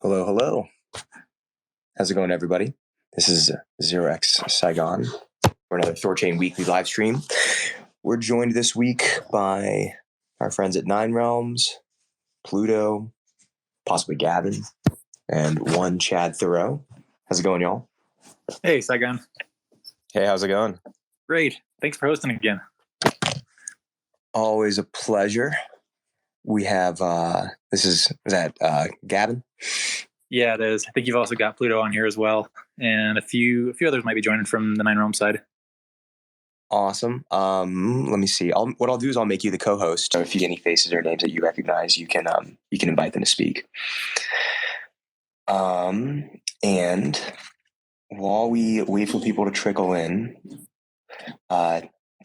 Hello, hello. How's it going, everybody? This is X Saigon for another THORChain weekly live stream. We're joined this week by our friends at Nine Realms, Pluto, possibly Gavin, and one Chad THOReau. How's it going, y'all? Hey, Saigon. Hey, how's it going? Great. Thanks for hosting again. Always a pleasure. We have, is that Gavin? Yeah, it is. I think you've also got Pluto on here as well. And a few others might be joining from the Nine Realms side. Awesome. Let me see. What I'll do is I'll make you the co-host. So if you get any faces or names that you recognize, you can invite them to speak. And while we wait for people to trickle in,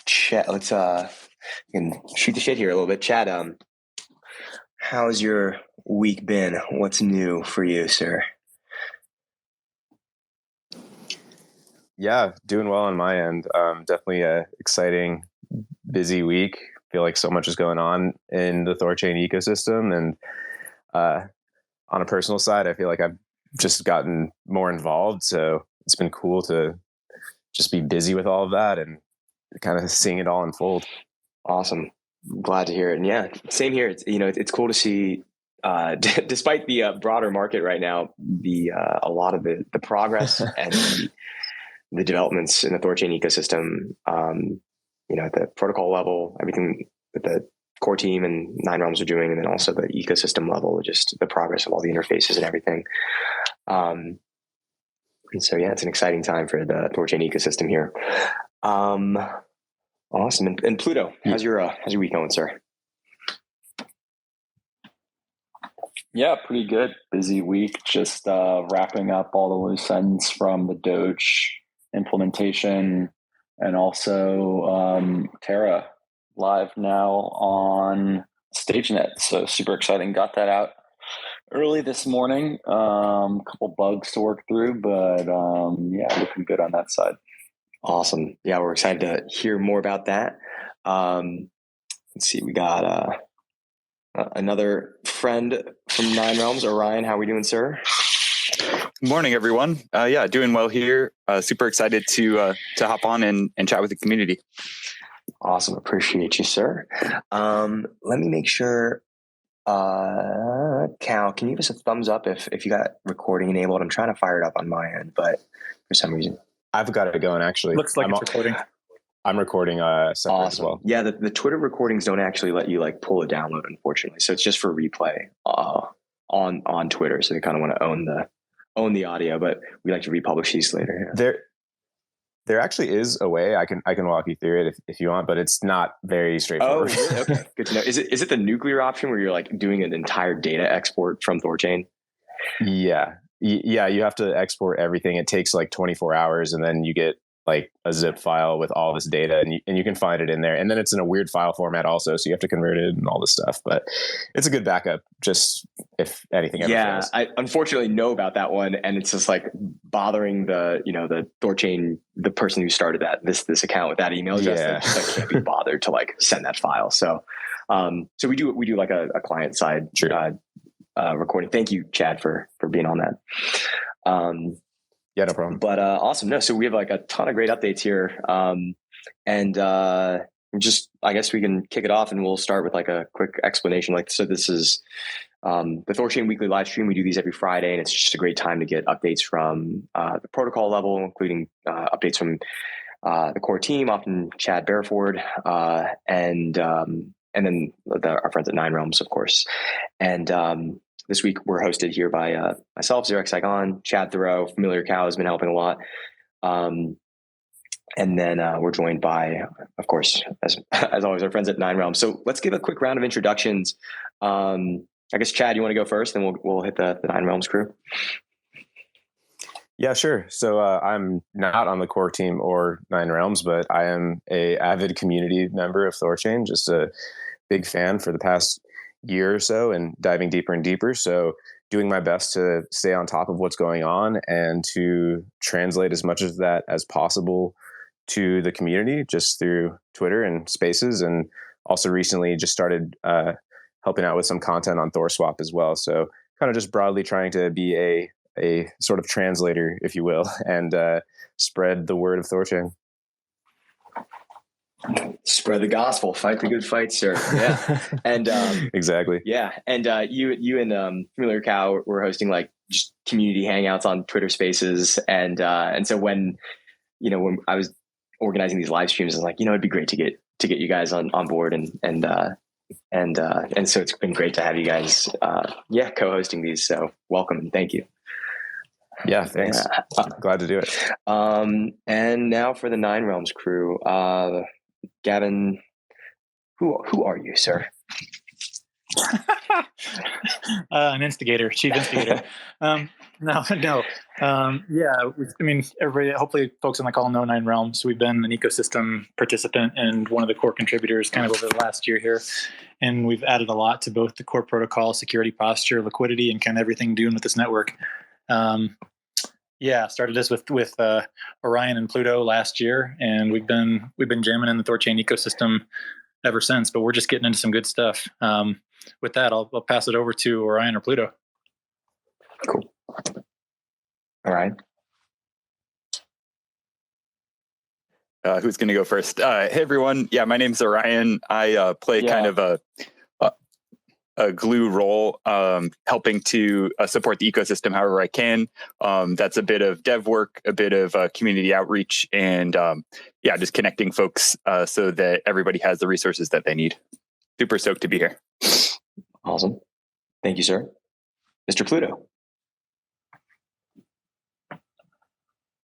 Chad, let's we can shoot the shit here a little bit. Chad, how's your week been? What's new for you, sir? Yeah, doing well on my end. Definitely a exciting, busy week. Feel like so much is going on in the THORChain ecosystem, and on a personal side, I feel like I've just gotten more involved. So it's been cool to just be busy with all of that and kind of seeing it all unfold. Awesome. Glad to hear it. And yeah, same here. It's cool to see, despite the broader market right now, a lot of the progress and the developments in the THORChain ecosystem, at the protocol level, everything that the core team and Nine Realms are doing, and then also the ecosystem level, just the progress of all the interfaces and everything. And so, yeah, it's an exciting time for the THORChain ecosystem here. Awesome. And Pluto, how's your week going, sir? Yeah, pretty good. Busy week. Just wrapping up all the loose ends from the Doge implementation, and also Terra live now on StageNet. So super exciting. Got that out early this morning. Couple bugs to work through, but yeah, looking good on that side. Awesome. Yeah, we're excited to hear more about that. Let's see, we got another friend from Nine Realms, Orion. How are we doing, sir? Good morning, everyone. Yeah, doing well here. Super excited to hop on and chat with the community. Awesome. Appreciate you, sir. Let me make sure. Cal, can you give us a thumbs up if you got recording enabled? I'm trying to fire it up on my end, but for some reason. I've got it going, actually. Looks like it's recording. I'm recording separate awesome. as well. Yeah, the Twitter recordings don't actually let you pull a download, unfortunately. So it's just for replay on Twitter. So they kind of want to own the audio, but we like to republish these later. Yeah. There actually is a way I can walk you through it if you want, but it's not very straightforward. Oh, really? Okay, good to know. Is it the nuclear option where you're doing an entire data export from THORChain? Yeah. You have to export everything. It takes 24 hours, and then you get a zip file with all this data, and you can find it in there. And then it's in a weird file format also, so you have to convert it and all this stuff. But it's a good backup, just if anything ever fails. I unfortunately know about that one, and it's just bothering the THORChain, the person who started this account with that email address. Yeah. That just can't be bothered to send that file. So so we do a client side recording. Thank you, Chad, for being on that. Yeah, no problem. But awesome. No, so we have a ton of great updates here. And just, I guess we can kick it off, and we'll start with a quick explanation. So this is the THORChain weekly live stream. We do these every Friday, and it's just a great time to get updates from the protocol level, including updates from the core team, often Chad Bareford, and then our friends at Nine Realms, of course. And this week we're hosted here by myself, X Saigon, Chad THOReau, Familiar Cow has been helping a lot. And then we're joined by, of course, as always, our friends at Nine Realms. So let's give a quick round of introductions. I guess, Chad, you want to go first, and we'll hit the Nine Realms crew. Yeah, sure. So I'm not on the core team or Nine Realms, but I am a avid community member of THORChain, just a big fan for the past year or so, and diving deeper and deeper. So doing my best to stay on top of what's going on and to translate as much of that as possible to the community just through Twitter and Spaces, and also recently just started helping out with some content on THORSwap as well. So kind of just broadly trying to be a sort of translator, if you will, and spread the word of THORChain. Spread the gospel, fight the good fight, sir. Yeah. And exactly. Yeah. And you and Familiar Cow were hosting like just community hangouts on Twitter Spaces. And so when I was organizing these live streams, I was like, it'd be great to get you guys on board and so it's been great to have you guys co-hosting these. So welcome and thank you. Yeah, thanks. Glad to do it. And now for the Nine Realms crew. Gavin, who are you, sir? An instigator, chief instigator. No. Everybody, hopefully folks on the call know Nine Realms. We've been an ecosystem participant and one of the core contributors kind of over the last year here. And we've added a lot to both the core protocol, security posture, liquidity, and kind of everything doing with this network. Started this with Orion and Pluto last year, and we've been jamming in the THORChain ecosystem ever since. But we're just getting into some good stuff. With that, I'll pass it over to Orion or Pluto. Cool. All right. Who's going to go first? Hey everyone. Yeah, my name's Orion. I play kind of a glue role, helping to support the ecosystem however I can. That's a bit of dev work, a bit of community outreach, and just connecting folks so that everybody has the resources that they need. Super stoked to be here. Awesome. Thank you, sir. Mr. Pluto.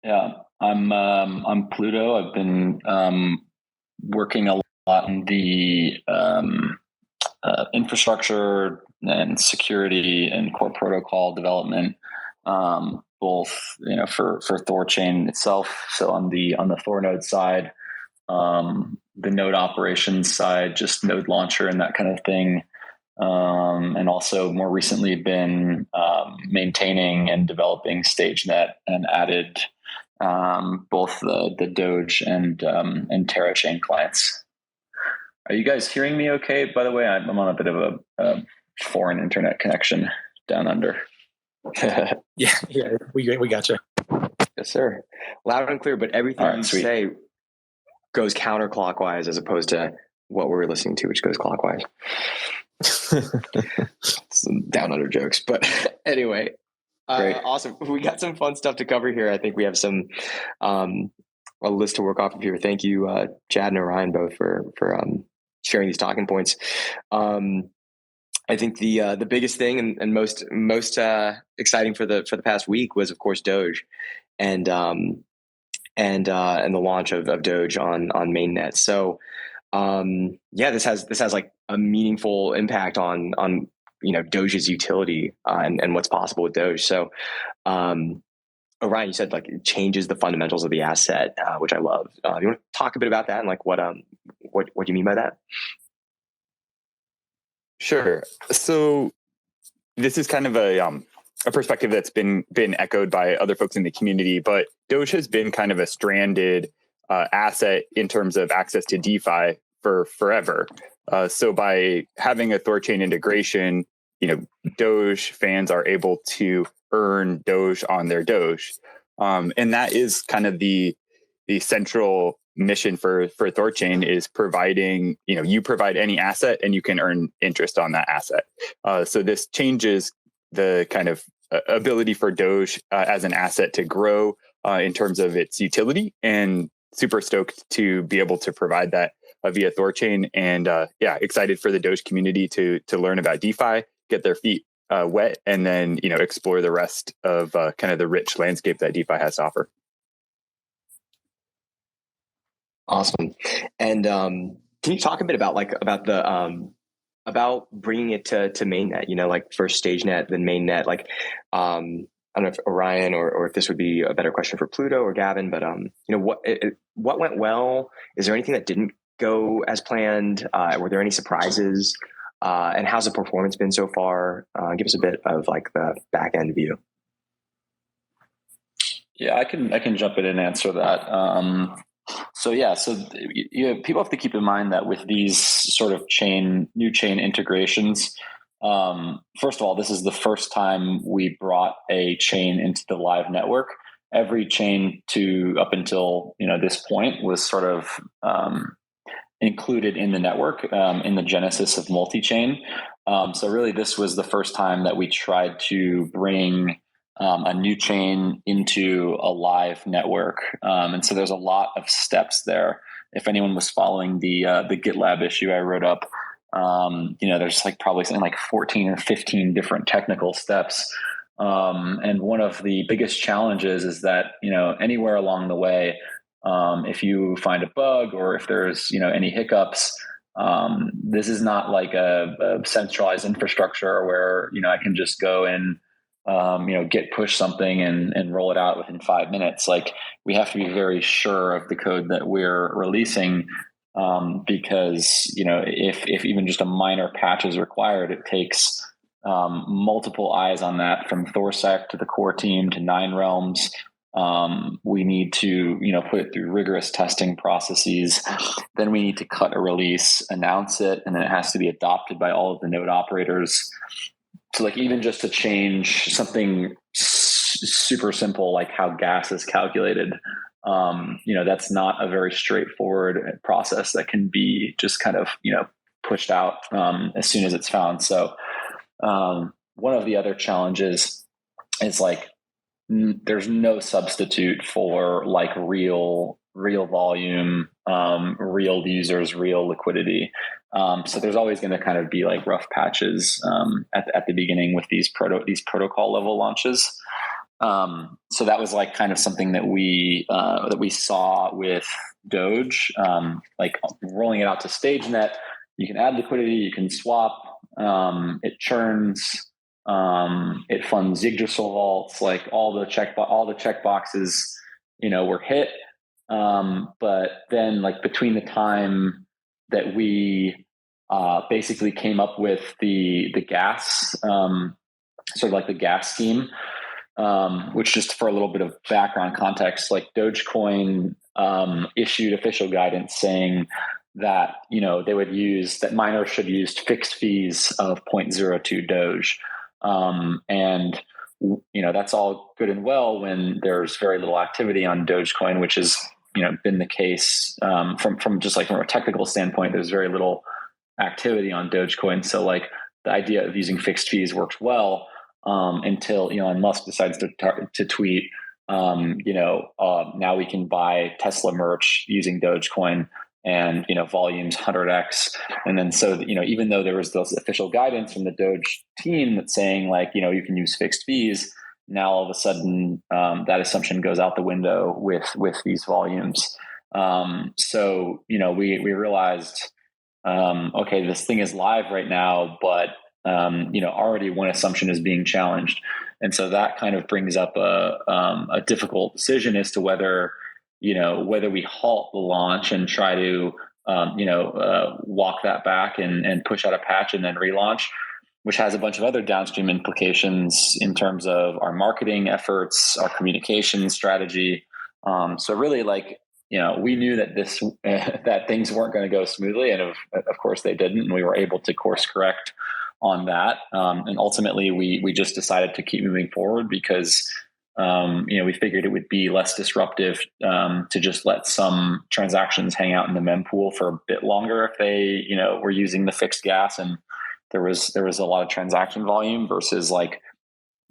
Yeah, I'm Pluto. I've been working a lot in the infrastructure and security and core protocol development, both for THORChain itself. So on the THORnode side, the node operations side, just node launcher and that kind of thing, and also more recently been maintaining and developing StageNet and added both the Doge and TerraChain clients. Are you guys hearing me okay? By the way, I'm on a bit of a foreign internet connection down under. Yeah, we got you. Yes, sir. Loud and clear, but everything you say goes counterclockwise as opposed to what we're listening to, which goes clockwise. Some down under jokes, but anyway, awesome. We got some fun stuff to cover here. I think we have some a list to work off of here. Thank you, Chad and Orion, both for sharing these talking points. I think the biggest thing and most exciting for the past week was, of course, Doge, and the launch of Doge on mainnet. So this has like a meaningful impact on Doge's utility and what's possible with Doge. So Orion, you said like it changes the fundamentals of the asset, which I love. You want to talk a bit about that and like what do you mean by that? Sure. So this is kind of a perspective that's been echoed by other folks in the community, but Doge has been kind of a stranded asset in terms of access to DeFi for forever. So by having a THORChain integration, Doge fans are able to earn Doge on their Doge. And that is kind of the central mission for THORChain is providing, you provide any asset and you can earn interest on that asset. So this changes the kind of ability for Doge as an asset to grow in terms of its utility, and super stoked to be able to provide that via THORChain. And excited for the Doge community to learn about DeFi, get their feet wet, and then explore the rest of kind of the rich landscape that DeFi has to offer. Awesome. And can you talk a bit about about bringing it to mainnet? Like first StageNet, then mainnet. Like I don't know if Orion or if this would be a better question for Pluto or Gavin, but what went well? Is there anything that didn't go as planned? Were there any surprises? And how's the performance been so far? Give us a bit of like the back end view. Yeah, I can jump in and answer that. So people have to keep in mind that with these sort of new chain integrations, First of all, this is the first time we brought a chain into the live network. Every chain up until this point was sort of included in the network in the genesis of multi-chain. So really, this was the first time that we tried to bring a new chain into a live network. And so there's a lot of steps there. If anyone was following the GitLab issue I wrote up, there's probably something like 14 or 15 different technical steps. And one of the biggest challenges is that, anywhere along the way, if you find a bug or if there's, any hiccups, this is not like a centralized infrastructure where, I can just go and, git push something and roll it out within 5 minutes. Like, we have to be very sure of the code that we're releasing, because, if even just a minor patch is required, it takes multiple eyes on that, from THORSec to the core team to 9realms. We need to, put it through rigorous testing processes. Then we need to cut a release, announce it, and then it has to be adopted by all of the node operators. So even just to change something super simple, like how gas is calculated, that's not a very straightforward process that can be just kind of, pushed out as soon as it's found. So one of the other challenges is there's no substitute for real volume, real users, real liquidity. So there's always going to kind of be rough patches at the beginning with these protocol level launches. So that was kind of something that we saw with Doge, rolling it out to StageNet. You can add liquidity, you can swap, it churns. It funds Yggdrasil vaults, all the checkboxes, were hit. But then between the time that we basically came up with the gas, sort of the gas scheme, which, just for a little bit of background context, Dogecoin issued official guidance saying that, that miners should use fixed fees of 0.02 Doge. And that's all good and well when there's very little activity on Dogecoin, which has been the case from just from a technical standpoint. There's very little activity on Dogecoin, so the idea of using fixed fees works well until Elon Musk decides to tweet, now we can buy Tesla merch using Dogecoin, and volumes 100x. And then so even though there was this official guidance from the Doge team that's saying you can use fixed fees, now all of a sudden that assumption goes out the window with these volumes. So we realized, okay, this thing is live right now, but already one assumption is being challenged. And so that kind of brings up a difficult decision as to whether we halt the launch and try to, walk that back and push out a patch and then relaunch, which has a bunch of other downstream implications in terms of our marketing efforts, our communication strategy. So really, we knew that that things weren't going to go smoothly, and of course they didn't, and we were able to course correct on that. And ultimately, we just decided to keep moving forward because we figured it would be less disruptive to just let some transactions hang out in the mempool for a bit longer if they, were using the fixed gas and there was a lot of transaction volume, versus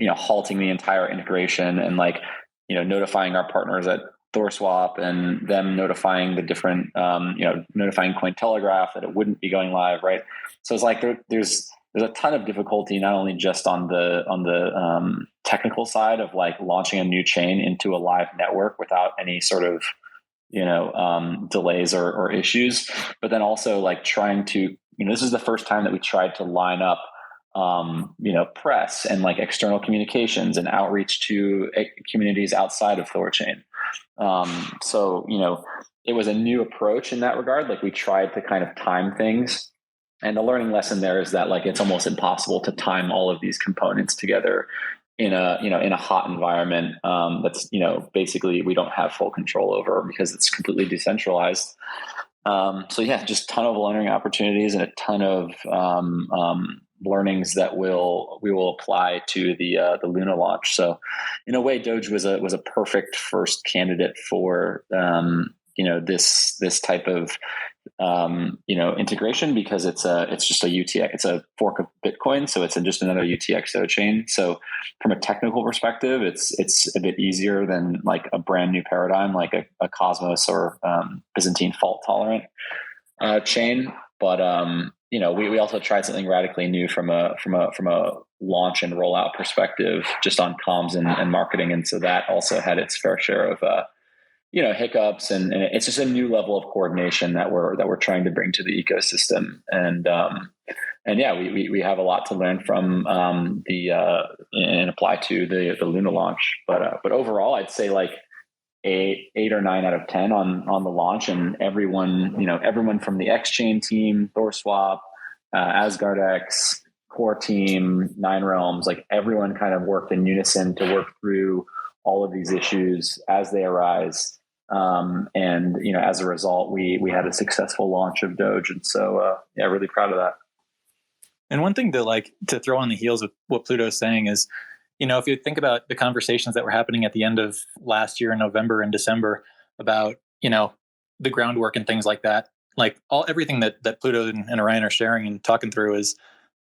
halting the entire integration and notifying our partners at THORSwap and them notifying the different, notifying Cointelegraph that it wouldn't be going live, right? So it's there's a ton of difficulty, not only just on the technical side of launching a new chain into a live network without any sort of delays or issues, but then also trying to, this is the first time that we tried to line up press and external communications and outreach to communities outside of THORChain. So it was a new approach in that regard. We tried to kind of time things. And the learning lesson there is that it's almost impossible to time all of these components together in a hot environment that's basically we don't have full control over because it's completely decentralized. So yeah, just ton of learning opportunities and a ton of learnings that we will apply to the Luna launch. So in a way, Doge was a perfect first candidate for this type of integration, because it's just a UTX, it's a fork of Bitcoin, so it's just another UTX chain. So from a technical perspective, it's a bit easier than like a brand new paradigm like a Cosmos or Byzantine fault tolerant chain. But we also tried something radically new from a launch and rollout perspective, just on comms and marketing, and so that also had its fair share of hiccups, and it's just a new level of coordination that we're trying to bring to the ecosystem. And we have a lot to learn from and apply to the Luna launch. But overall, I'd say like 8 or 9 out of 10 on the launch, and everyone from the X-Chain team, THORSwap, AsgardX, core team, 9 Realms, like everyone kind of worked in unison to work through all of these issues as they arise. As a result, we had a successful launch of Doge. And so, really proud of that. And one thing to throw on the heels of what Pluto is saying is, if you think about the conversations that were happening at the end of last year in November and December about, the groundwork and things like that, like everything that Pluto and Orion are sharing and talking through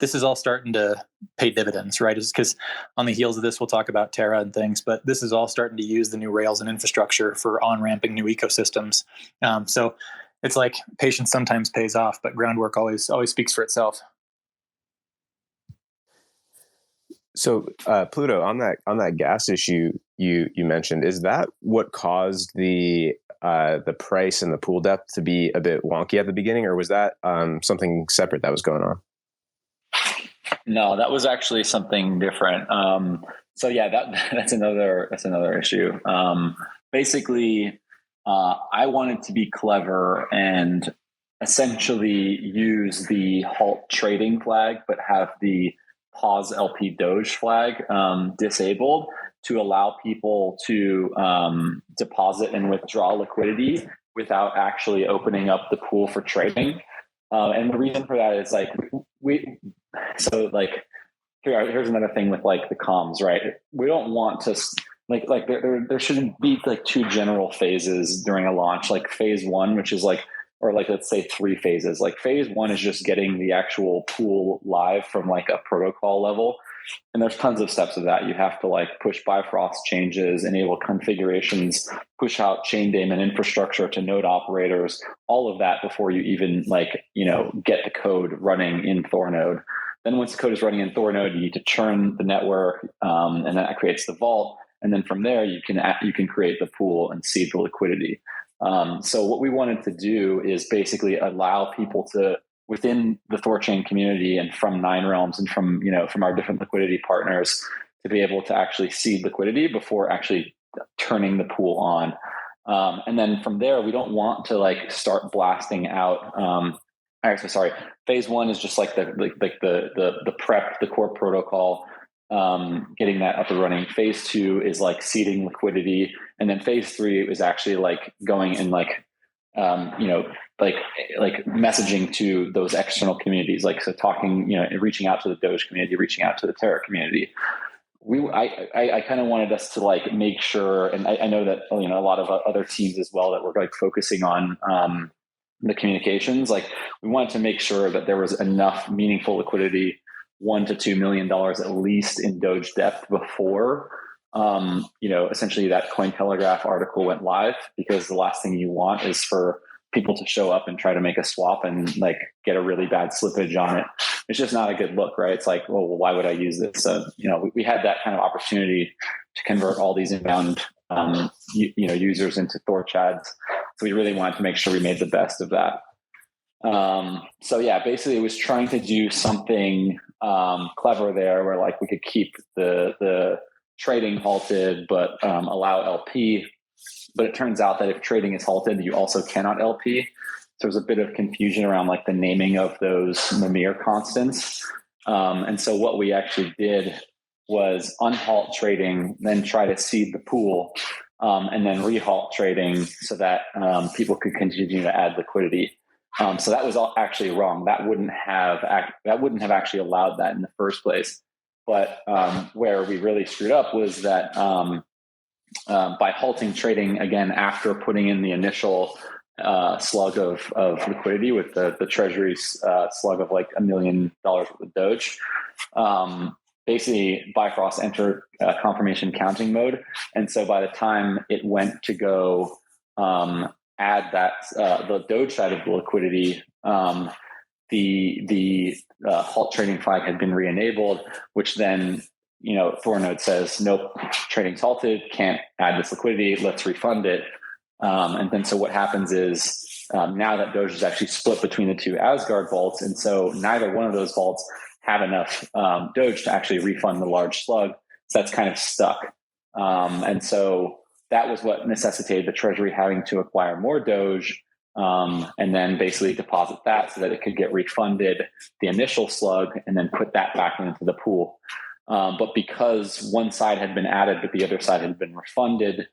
this is all starting to pay dividends, right? It's because on the heels of this, we'll talk about Terra and things, but this is all starting to use the new rails and infrastructure for on-ramping new ecosystems. So it's like patience sometimes pays off, but groundwork always speaks for itself. So Pluto, on that gas issue you mentioned, is that what caused the price and the pool depth to be a bit wonky at the beginning, or was that something separate that was going on? No, that was actually something different. That's another issue. Basically, I wanted to be clever and essentially use the halt trading flag, but have the pause LP Doge flag disabled to allow people to deposit and withdraw liquidity without actually opening up the pool for trading. And the reason for that is here's another thing with like the comms, right? We don't want to there shouldn't be like 2 general phases during a launch, like phase 1, which is let's say 3 phases. Like phase 1 is just getting the actual pool live from like a protocol level. And there's tons of steps of that. You have to like push Bifrost changes, enable configurations, push out chain daemon infrastructure to node operators, all of that before you even get the code running in THORnode. Then once the code is running in THORnode, you need to churn the network, and that creates the vault. And then from there, you can create the pool and seed the liquidity. So what we wanted to do is basically allow people to, within the THORChain community and from 9 Realms and from our different liquidity partners, to be able to actually seed liquidity before actually turning the pool on. And then from there, we don't want to start blasting out. Phase 1 is just like the prep, the core protocol, getting that up and running. Phase 2 is like seeding liquidity, and then phase 3 is actually like going and messaging to those external communities, talking, reaching out to the Doge community, reaching out to the Terra community. I kind of wanted us to make sure, and I know that a lot of other teams as well that were focusing on the communications. We wanted to make sure that there was enough meaningful liquidity, $1 to $2 million at least in Doge depth before essentially that Cointelegraph article went live, because the last thing you want is for people to show up and try to make a swap and get a really bad slippage on it. It's just not a good look, right? It's like, well, why would I use this? So, we had that kind of opportunity to convert all these inbound, users into THORChads. So we really wanted to make sure we made the best of that. Basically it was trying to do something clever there where we could keep the trading halted, but allow LP. But it turns out that if trading is halted, you also cannot LP. So there's a bit of confusion around the naming of those Mimir constants. And so what we actually did was unhalt trading, then try to seed the pool, and then rehalt trading so that people could continue to add liquidity. So that was actually wrong. That wouldn't have actually allowed that in the first place. But where we really screwed up was that by halting trading again after putting in the initial slug of liquidity with the Treasury's slug of like $1 million worth of Doge. Basically, Bifrost entered confirmation counting mode, and so by the time it went to go add that the Doge side of the liquidity, the halt trading flag had been re-enabled, which then THORnode says nope, trading's halted, can't add this liquidity, let's refund it. And then so what happens is now that Doge is actually split between the two Asgard vaults, and so neither one of those vaults have enough Doge to actually refund the large slug. So that's kind of stuck. And so that was what necessitated the Treasury having to acquire more Doge and then basically deposit that so that it could get refunded the initial slug and then put that back into the pool. But because one side had been added but the other side had been refunded,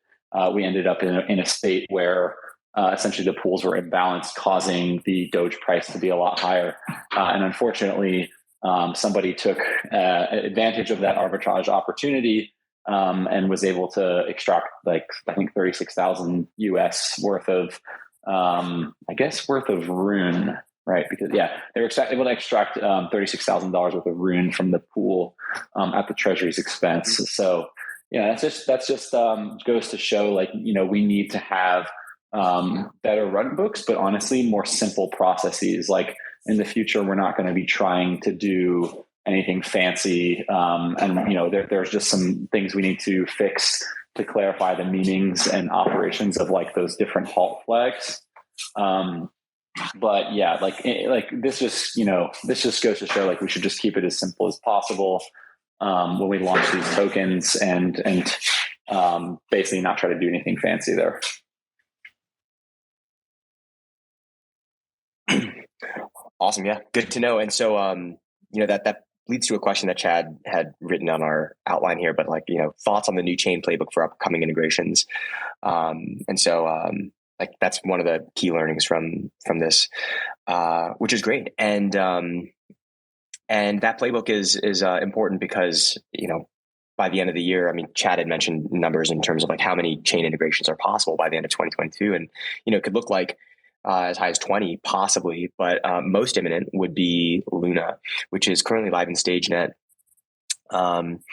we ended up in a state where essentially the pools were imbalanced, causing the Doge price to be a lot higher. And unfortunately, somebody took advantage of that arbitrage opportunity and was able to extract like I think 36,000 US worth of worth of Rune, right? Because they were able to extract $36,000 worth of Rune from the pool at the Treasury's expense. So that's just goes to show like we need to have better run books, but honestly more simple processes. Like in the future, we're not going to be trying to do anything fancy, and there's just some things we need to fix to clarify the meanings and operations of like those different halt flags. But yeah, like this just goes to show like we should just keep it as simple as possible when we launch these tokens, and basically not try to do anything fancy there. Awesome. Yeah. Good to know. And so, that leads to a question that Chad had written on our outline here, but like, thoughts on the new chain playbook for upcoming integrations. And so, like that's one of the key learnings from this, which is great. And that playbook is important because, by the end of the year, I mean, Chad had mentioned numbers in terms of like how many chain integrations are possible by the end of 2022. And, it could look like as high as 20 possibly, but most imminent would be Luna, which is currently live in StageNet. And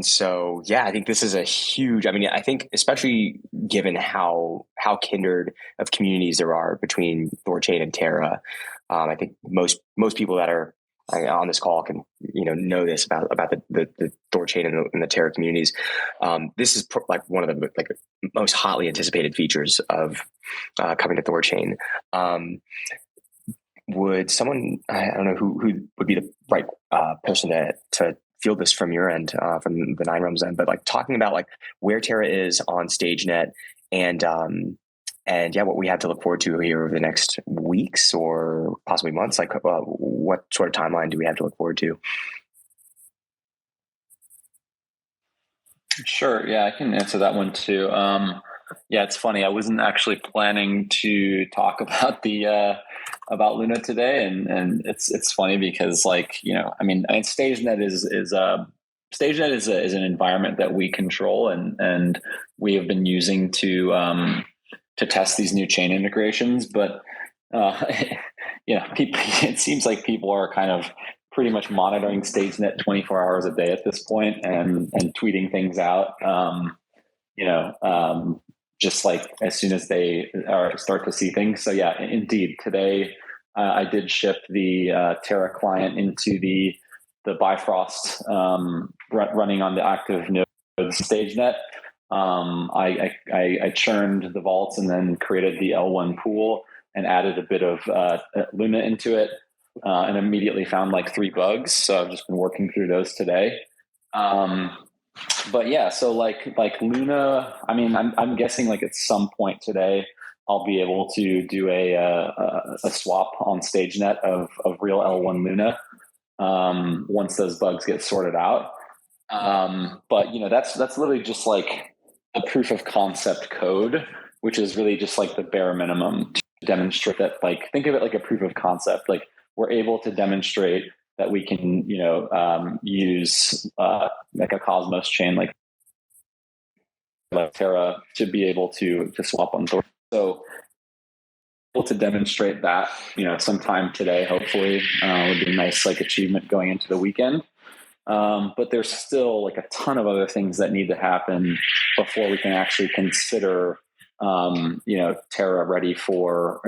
so, I think this is a huge, I think especially given how kindred of communities there are between THORChain and Terra, I think most people that are on this call can, know this about the THORChain and the Terra communities. This is like one of the like most hotly anticipated features of coming to THORChain. Would someone, I don't know who would be the right person to field this from your end, from the Nine Realms end, but like talking about like where Terra is on StageNet and what we have to look forward to here over the next weeks or possibly months. Like, what sort of timeline do we have to look forward to? Sure. Yeah, I can answer that one too. It's funny. I wasn't actually planning to talk about about Luna today, and it's funny because StageNet is an environment that we control and we have been using to test these new chain integrations, but it seems like people are kind of pretty much monitoring StageNet 24 hours a day at this point and tweeting things out. Just like as soon as they start to see things. So yeah, indeed, today I did ship the Terra client into the Bifrost running on the active node StageNet. I churned the vaults and then created the L1 pool and added a bit of Luna into it, and immediately found like 3 bugs. So I've just been working through those today. But yeah, so like Luna, I'm guessing like at some point today I'll be able to do a swap on StageNet of real L1 Luna once those bugs get sorted out. But that's literally just like a proof of concept code, which is really just like the bare minimum demonstrate that, like, think of it like a proof of concept. Like, we're able to demonstrate that we can, use like a Cosmos chain, like Terra, to be able to swap on Thor. So able to demonstrate that, sometime today, hopefully, would be a nice like achievement going into the weekend. But there's still like a ton of other things that need to happen before we can actually consider, Terra ready for,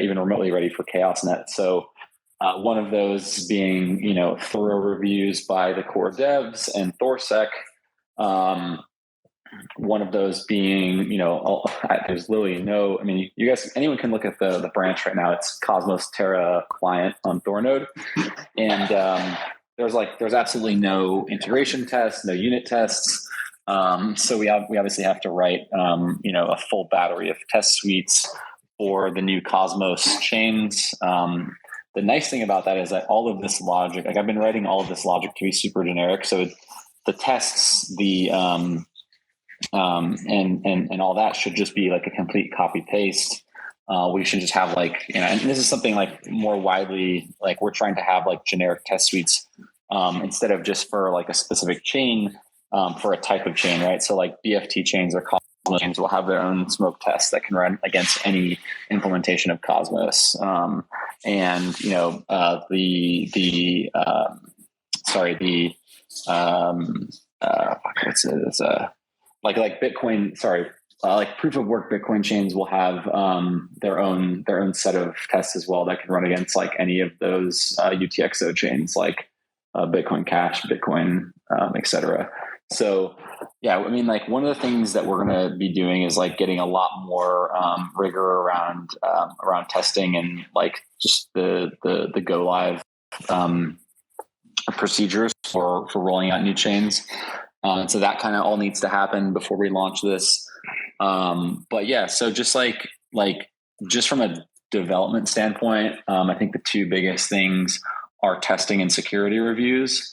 even remotely ready for ChaosNet. So one of those being, thorough reviews by the core devs and THORSec. One of those being, there's literally no, I mean, you guys, anyone can look at the branch right now. It's Cosmos Terra client on THORnode. And there's absolutely no integration tests, no unit tests. So we obviously have to write, a full battery of test suites for the new Cosmos chains. The nice thing about that is that all of this logic, like I've been writing all of this logic to be super generic. So the tests, the, and all that should just be like a complete copy paste. We should just have like, and this is something like more widely, like we're trying to have like generic test suites, instead of just for like a specific chain, for a type of chain, right? So like BFT chains or Cosmos chains will have their own smoke tests that can run against any implementation of Cosmos. Like Bitcoin, like proof of work Bitcoin chains will have their own set of tests as well that can run against like any of those UTXO chains, like Bitcoin Cash, Bitcoin, etc. So yeah, I mean, like one of the things that we're going to be doing is like getting a lot more rigor around testing and like just the go live procedures for rolling out new chains. So that kind of all needs to happen before we launch this. But yeah, so just just from a development standpoint, I think the two biggest things are testing and security reviews.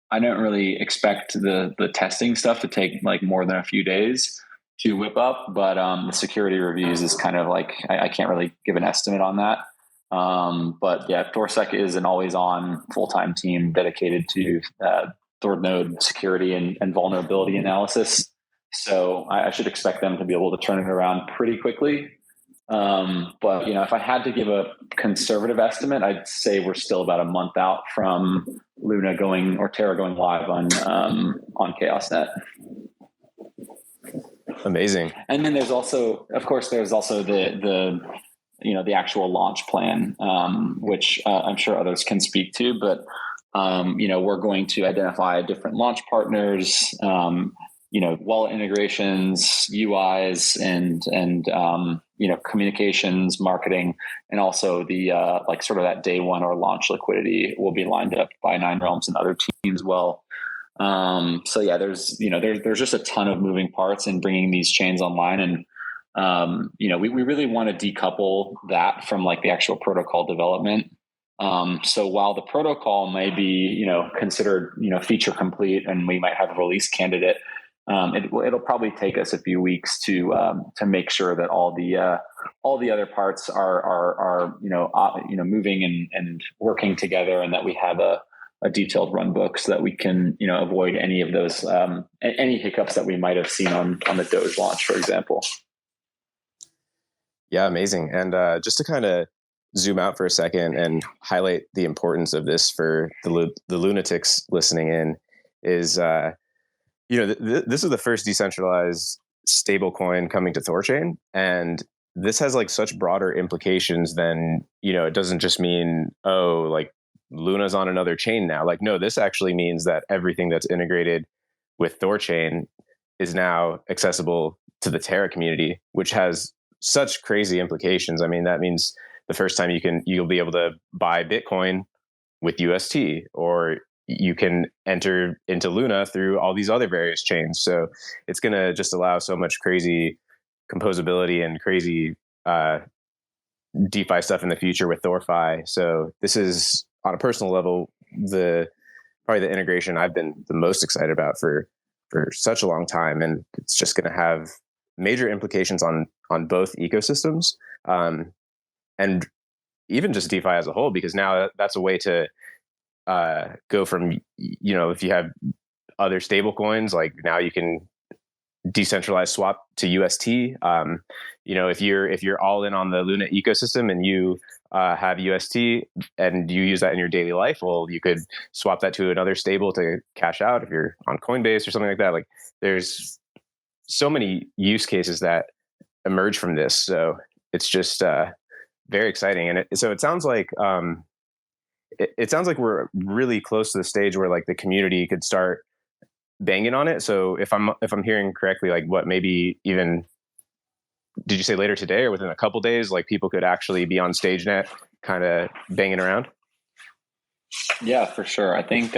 I don't really expect the testing stuff to take like more than a few days to whip up, but the security reviews is kind of like, I can't really give an estimate on that. But yeah, THORSec is an always on full-time team dedicated to THORnode security and vulnerability analysis. So I should expect them to be able to turn it around pretty quickly. But if I had to give a conservative estimate, I'd say we're still about a month out from Luna or Terra going live on ChaosNet. Amazing. And then there's also the actual launch plan, which I'm sure others can speak to, but we're going to identify different launch partners, wallet integrations, UIs, and communications, marketing, and also the like sort of that day one or launch liquidity will be lined up by Nine Realms and other teams as well. So yeah, there's just a ton of moving parts in bringing these chains online, and we really want to decouple that from like the actual protocol development. So while the protocol may be, considered, feature complete, and we might have a release candidate, it'll probably take us a few weeks to make sure that all the other parts are moving and working together, and that we have a detailed run book so that we can, avoid any of those, any hiccups that we might have seen on the Doge launch, for example. Yeah, amazing. And just to kind of zoom out for a second and highlight the importance of this for the lunatics listening in is, this is the first decentralized stablecoin coming to THORChain, and this has like such broader implications than, it doesn't just mean, oh, like Luna's on another chain now. Like, no, this actually means that everything that's integrated with THORChain is now accessible to the Terra community, which has such crazy implications. I mean, that means the first time you'll be able to buy Bitcoin with UST, or you can enter into Luna through all these other various chains. So it's going to just allow so much crazy composability and crazy DeFi stuff in the future with THORFi. So this is, on a personal level, probably the integration I've been the most excited about for such a long time. And it's just going to have major implications on both ecosystems. and even just DeFi as a whole, because now that's a way to go from, if you have other stable coins, like now you can decentralized swap to UST. If you're all in on the Luna ecosystem and you have UST and you use that in your daily life, well, you could swap that to another stable to cash out if you're on Coinbase or something like that. Like, there's so many use cases that emerge from this. So it's just very exciting. And so it sounds like it sounds like we're really close to the stage where like the community could start banging on it. So if I'm hearing correctly, like what, maybe even, did you say later today or within a couple days, like people could actually be on StageNet kind of banging around? Yeah, for sure. I think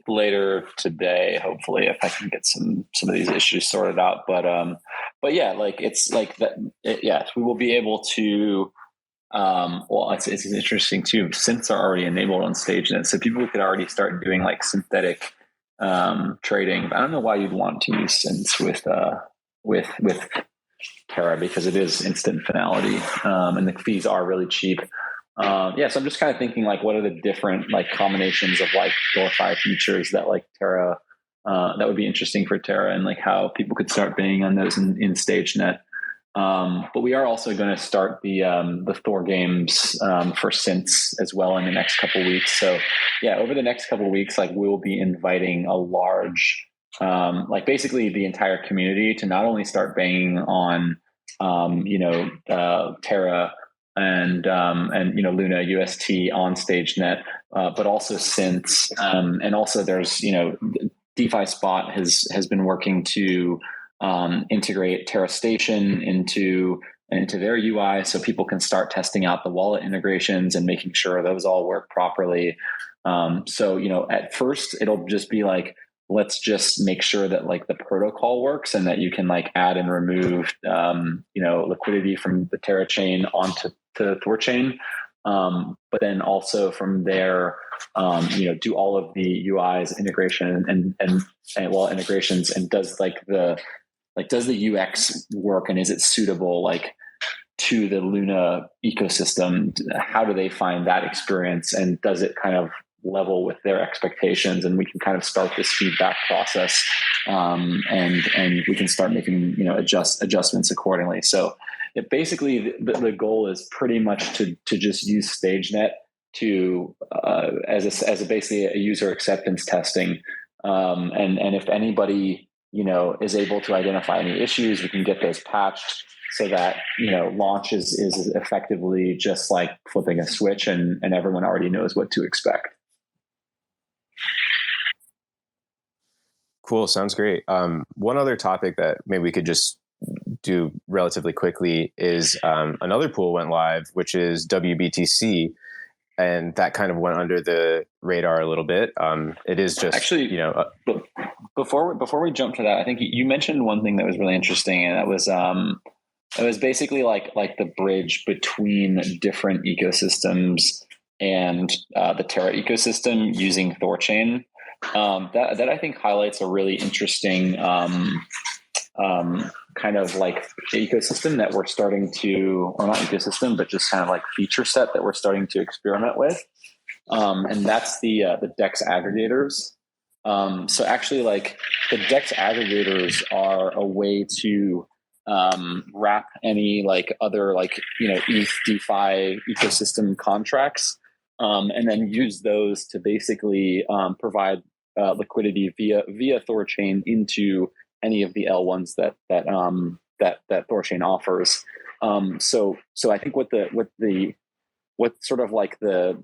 later today, hopefully, if I can get some of these issues sorted out. But yeah, like it's like that. Yes, we will be able to. Well, it's interesting too. Synths are already enabled on StageNet, so people could already start doing like synthetic trading. But I don't know why you'd want to use synths with Terra, because it is instant finality, and the fees are really cheap. So I'm just kind of thinking like, what are the different like combinations of like THORFi features that like Terra that would be interesting for Terra, and like how people could start bidding on those in StageNet. But we are also going to start the Thor games for synths as well in the next couple of weeks. So yeah, over the next couple of weeks, like we will be inviting a large, like basically the entire community to not only start banging on, Terra and Luna UST on StageNet, but also synths, and also there's DeFi Spot has been working to integrate Terra Station into their UI, so people can start testing out the wallet integrations and making sure those all work properly. So at first it'll just be like, let's just make sure that like the protocol works and that you can like add and remove liquidity from the Terra chain onto THORChain. But then also from there, do all of the UIs integration and wallet integrations, and does the UX work, and is it suitable like to the Luna ecosystem? How do they find that experience, and does it kind of level with their expectations? And we can kind of start this feedback process, and we can start making adjustments accordingly. So basically the goal is pretty much to just use StageNet to as basically a user acceptance testing, and if anybody is able to identify any issues, we can get those patched so that launch is effectively just like flipping a switch, and everyone already knows what to expect. Cool. Sounds great. One other topic that maybe we could just do relatively quickly is another pool went live, which is WBTC. And that kind of went under the radar a little bit. It is just actually, before we jump to that, I think you mentioned one thing that was really interesting, and that was it was basically like the bridge between different ecosystems and the Terra ecosystem using THORChain. That I think highlights a really interesting kind of like ecosystem that we're starting to, or not ecosystem, but just kind of like feature set that we're starting to experiment with. And that's the DEX aggregators. So actually like the DEX aggregators are a way to wrap any like other like, ETH DeFi ecosystem contracts, and then use those to basically provide liquidity via THORChain into any of the L1s that THORChain offers. So I think what sort of like the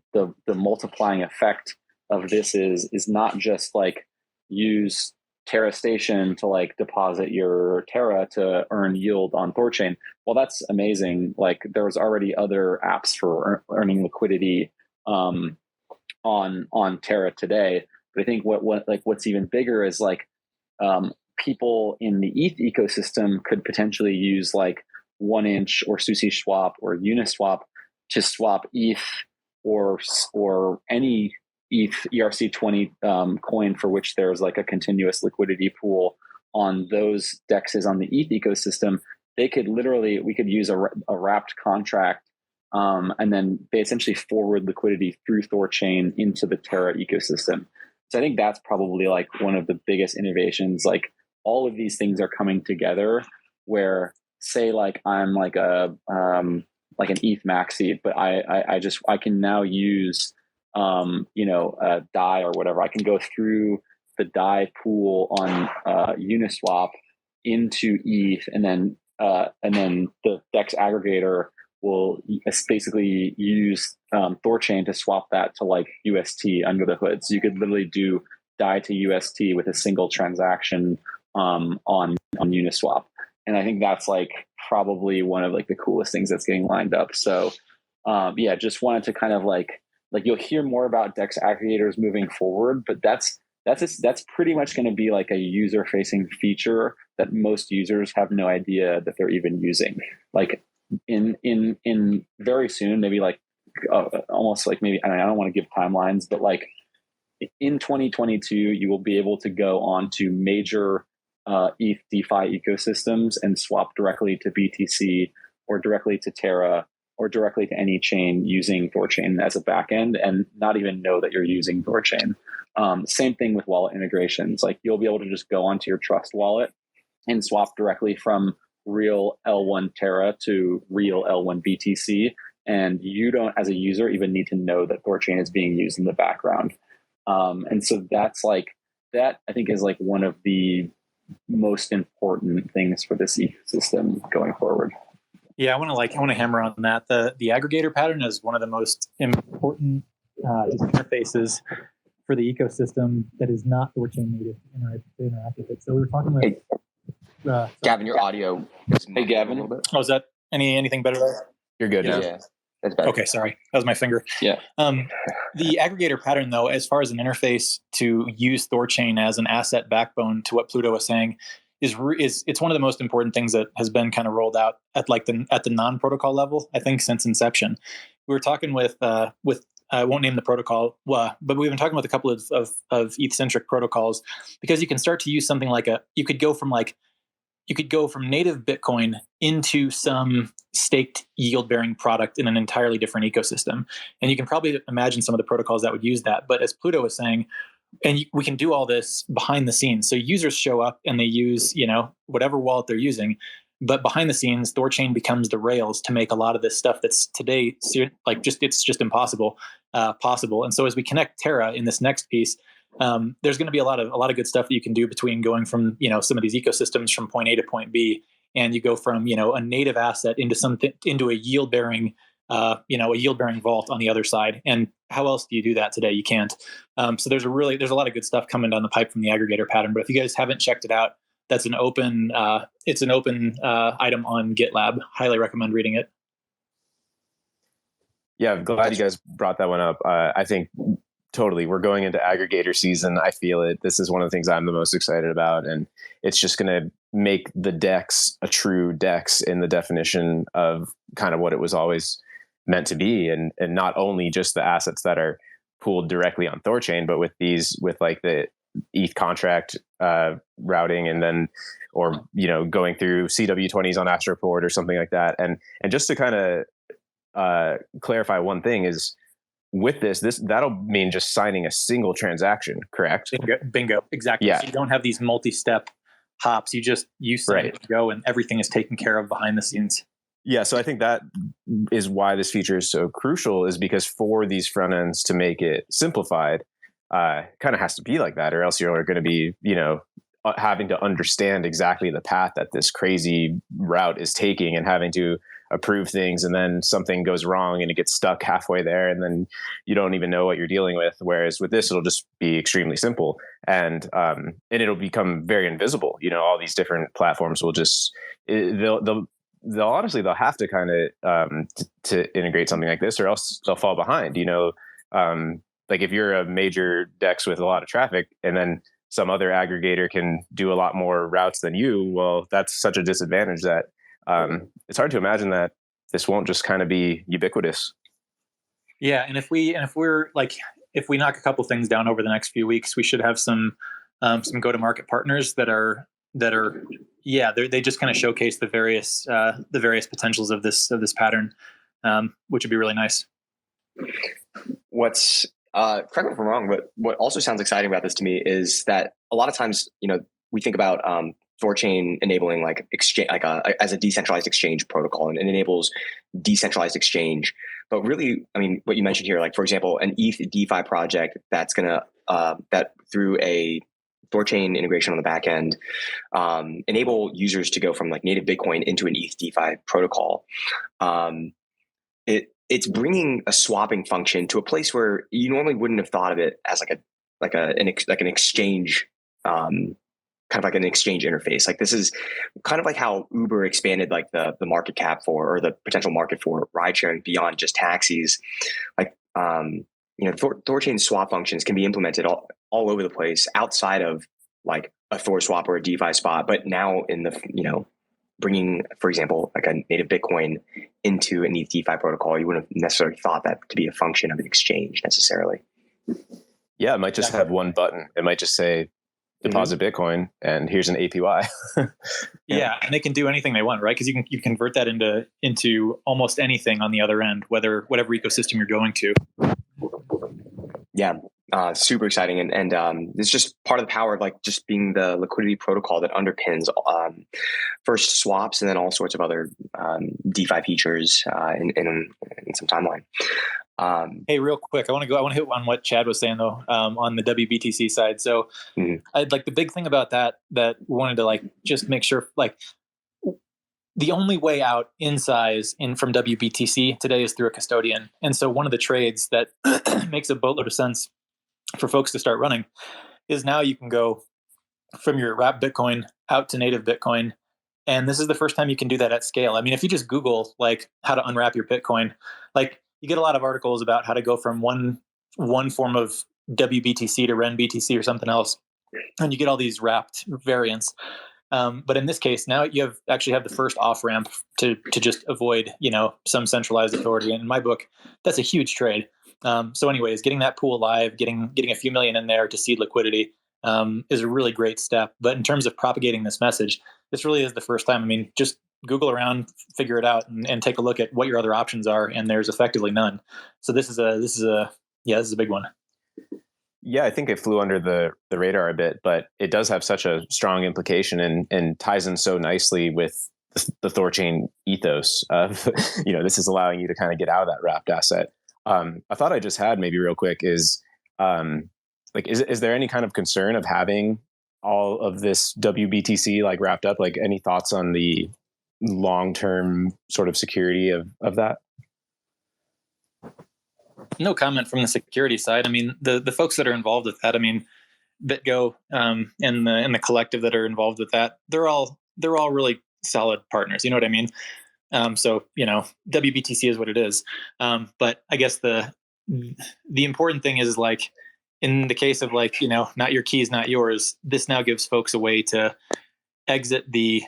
multiplying effect of this is not just like use Terra Station to like deposit your Terra to earn yield on THORChain. Well, that's amazing. Like there's already other apps for earning liquidity on Terra today. But I think what's even bigger is like people in the ETH ecosystem could potentially use like 1inch or SushiSwap or Uniswap to swap ETH or any ETH ERC20 coin for which there's like a continuous liquidity pool on those dexes on the ETH ecosystem. we could use a wrapped contract, and then they essentially forward liquidity through THORChain into the Terra ecosystem. So I think that's probably like one of the biggest innovations. Like all of these things are coming together where, say, like I'm like an ETH maxi, but I can now use a DAI or whatever. I can go through the DAI pool on Uniswap into ETH, and then the DEX aggregator will basically use THORChain to swap that to like UST under the hood. So you could literally do DAI to UST with a single transaction on Uniswap. And I think that's like probably one of like the coolest things that's getting lined up. So just wanted to kind of like you'll hear more about DEX aggregators moving forward, but that's pretty much going to be like a user facing feature that most users have no idea that they're even using. Like in very soon, maybe like almost like maybe, I don't want to give timelines, but like in 2022, you will be able to go on to major ETH DeFi ecosystems and swap directly to BTC or directly to Terra or directly to any chain using THORChain as a backend and not even know that you're using THORChain. Same thing with wallet integrations. Like you'll be able to just go onto your Trust wallet and swap directly from real L1 Terra to real L1 BTC. And you don't, as a user, even need to know that THORChain is being used in the background. And so that's like, that I think is like one of the most important things for this ecosystem going forward. Yeah, I want to hammer on that. The aggregator pattern is one of the most important just interfaces for the ecosystem that is not THORChain native to interact with it. So we were talking with Gavin, your audio is Hey, Gavin. Oh, is that anything better there? You're good now. Yeah, that's better. Okay, sorry. That was my finger. Yeah. The aggregator pattern, though, as far as an interface to use THORChain as an asset backbone to what Pluto was saying, is it's one of the most important things that has been kind of rolled out at the non-protocol level, I think, since inception. We were talking with I won't name the protocol, but we've been talking with a couple of ETH-centric protocols, because you can start to use something like you could go from native Bitcoin into some staked yield-bearing product in an entirely different ecosystem. And you can probably imagine some of the protocols that would use that. But as Pluto was saying, we can do all this behind the scenes. So users show up and they use, whatever wallet they're using. But behind the scenes, THORChain becomes the rails to make a lot of this stuff that's today it's just impossible possible. And so as we connect Terra in this next piece, there's going to be a lot of good stuff that you can do between going from some of these ecosystems from point A to point B, and you go from a native asset into a yield bearing vault on the other side. And how else do you do that today? You can't. So there's a lot of good stuff coming down the pipe from the aggregator pattern. But if you guys haven't checked it out, that's an open item on GitLab. Highly recommend reading it. Yeah, I'm glad you guys brought that one up. I think totally we're going into aggregator season. I feel it. This is one of the things I'm the most excited about, and it's just going to make the DEX a true DEX in the definition of kind of what it was always meant to be, and not only just the assets that are pooled directly on THORChain, but with like the ETH contract routing, and then going through CW20s on Astroport or something like that. And just to kind of clarify one thing is, with this that'll mean just signing a single transaction, correct? Bingo. Exactly. Yeah. So you don't have these multi-step hops. You sign Right. it, go, and everything is taken care of behind the scenes. Yeah, so I think that is why this feature is so crucial, is because for these front ends to make it simplified, kind of has to be like that, or else you're going to be, having to understand exactly the path that this crazy route is taking, and having to approve things, and then something goes wrong and it gets stuck halfway there, and then you don't even know what you're dealing with. Whereas with this, it'll just be extremely simple, and it'll become very invisible. All these different platforms will just they'll honestly have to kind of to integrate something like this, or else they'll fall behind. Like if you're a major DEX with a lot of traffic, and then some other aggregator can do a lot more routes than you, well, that's such a disadvantage that it's hard to imagine that this won't just kind of be ubiquitous. Yeah, and if we knock a couple things down over the next few weeks, we should have some go-to-market partners that are Yeah, they just kind of showcase the various potentials of this pattern, which would be really nice. What's correct me if I'm wrong, but what also sounds exciting about this to me is that a lot of times, we think about THORChain enabling like exchange, as a decentralized exchange protocol, and it enables decentralized exchange. But really, I mean, what you mentioned here, like for example, an ETH DeFi project that's gonna that through a THORChain integration on the back end, enable users to go from like native Bitcoin into an ETH DeFi protocol. It's bringing a swapping function to a place where you normally wouldn't have thought of it as an exchange, kind of like an exchange interface. Like this is kind of like how Uber expanded like the market cap for, or the potential market for ride sharing beyond just taxis. Like THORChain swap functions can be implemented all over the place outside of like a Thor swap or a DeFi spot, but now in the bringing, for example, like a native Bitcoin into an ETH DeFi protocol, you wouldn't have necessarily thought that to be a function of an exchange necessarily. Yeah, it might just have one button. It might just say deposit Bitcoin and here's an APY. Yeah, and they can do anything they want, right? Because you can convert that into almost anything on the other end, whatever ecosystem you're going to. Yeah, super exciting, and it's just part of the power of like just being the liquidity protocol that underpins first swaps and then all sorts of other DeFi features in some timeline. Hey, real quick, I want to hit on what Chad was saying though, on the WBTC side. So, I'd like the big thing about that we wanted to like just make sure like the only way out in size from WBTC today is through a custodian. And so one of the trades that makes a boatload of sense for folks to start running is now you can go from your wrapped Bitcoin out to native Bitcoin. And this is the first time you can do that at scale. I mean, if you just Google like how to unwrap your Bitcoin, like you get a lot of articles about how to go from one form of WBTC to RenBTC or something else. And you get all these wrapped variants. But in this case, now you actually have the first off ramp to just avoid, some centralized authority. And in my book, that's a huge trade. So anyways, getting that pool live, getting a few million in there to seed liquidity is a really great step. But in terms of propagating this message, this really is the first time. I mean, just Google around, figure it out, and take a look at what your other options are. And there's effectively none. So this is a big one. Yeah, I think it flew under the radar a bit, but it does have such a strong implication and ties in so nicely with the THORChain ethos of, this is allowing you to kind of get out of that wrapped asset. A thought I just had maybe real quick is, is there any kind of concern of having all of this WBTC like wrapped up? Like any thoughts on the long-term sort of security of that? No comment from the security side. I mean, the folks that are involved with that, I mean, BitGo and the collective that are involved with that, they're all really solid partners. You know what I mean? So WBTC is what it is. But I guess the important thing is like in the case of like not your keys, not yours. This now gives folks a way to exit the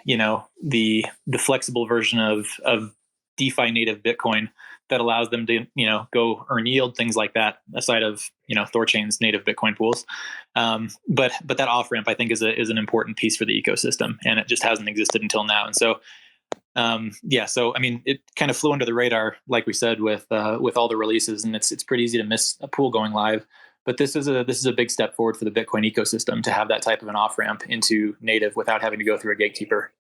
flexible version of DeFi native Bitcoin that allows them to go earn yield, things like that, aside of THORChain's native Bitcoin pools. But that off ramp I think is an important piece for the ecosystem, and it just hasn't existed until now. And so so I mean, it kind of flew under the radar, like we said, with all the releases, and it's pretty easy to miss a pool going live. But this is a big step forward for the Bitcoin ecosystem to have that type of an off ramp into native without having to go through a gatekeeper.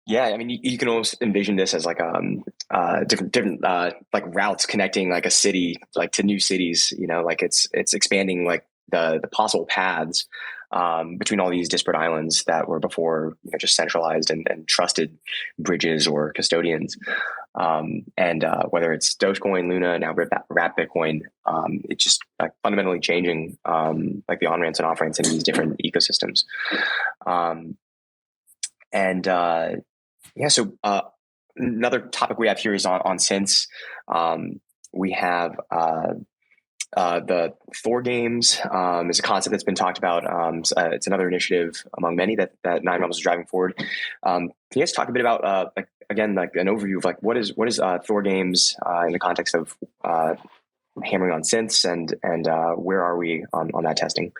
Yeah, I mean, you can almost envision this as like different like routes connecting like a city like to new cities. Like it's expanding like the possible paths between all these disparate islands that were before just centralized and trusted bridges or custodians. And whether it's Dogecoin, Luna, now Wrap Bitcoin, it's just like fundamentally changing like the on ramps and off ramps in these different ecosystems. So another topic we have here is on synths. We have the Thor games is a concept that's been talked about. It's another initiative among many that Nine Realms is driving forward. Can you guys talk a bit about like an overview of like what is Thor games in the context of hammering on synths and where are we on that testing?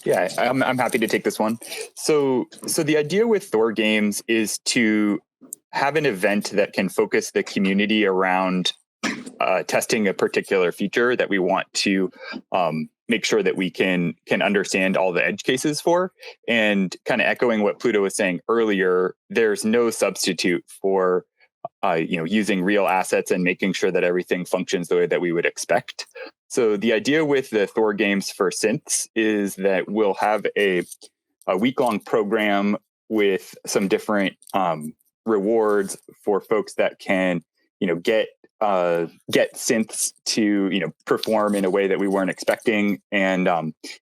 Yeah, I'm happy to take this one. So the idea with Thor Games is to have an event that can focus the community around testing a particular feature that we want to make sure that we can understand all the edge cases for. And kind of echoing what Pluto was saying earlier, there's no substitute for using real assets and making sure that everything functions the way that we would expect. So the idea with the Thor Games for synths is that we'll have a week-long program with some different rewards for folks that can, get synths to perform in a way that we weren't expecting, and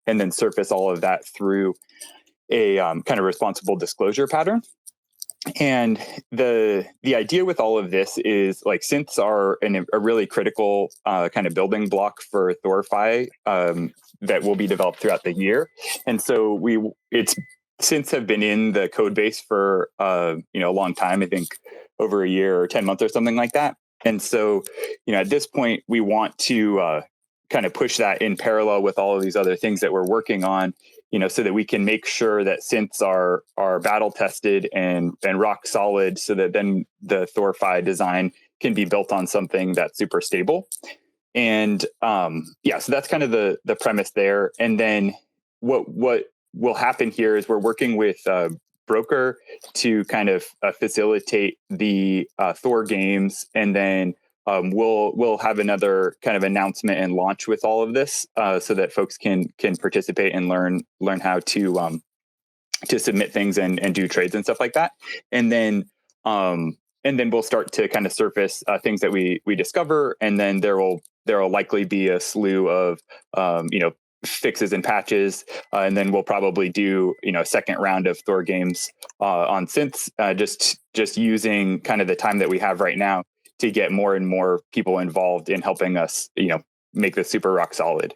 then surface all of that through a kind of responsible disclosure pattern. And the idea with all of this is like synths are a really critical kind of building block for THORFi that will be developed throughout the year. And so synths have been in the code base for a long time, I think over a year or 10 months or something like that. And so, at this point, we want to kind of push that in parallel with all of these other things that we're working on, so that we can make sure that synths are battle tested and rock solid, so that then the THORFi design can be built on something that's super stable. And so that's kind of the premise there. And then what will happen here is we're working with Broker to kind of facilitate the Thor Games, and then we'll have another kind of announcement and launch with all of this, so that folks can participate and learn how to submit things and do trades and stuff like that. And then we'll start to kind of surface things that we discover, and then there will likely be a slew of fixes and patches, and then we'll probably do a second round of Thor Games on synths, just using kind of the time that we have right now to get more and more people involved in helping us make this super rock solid.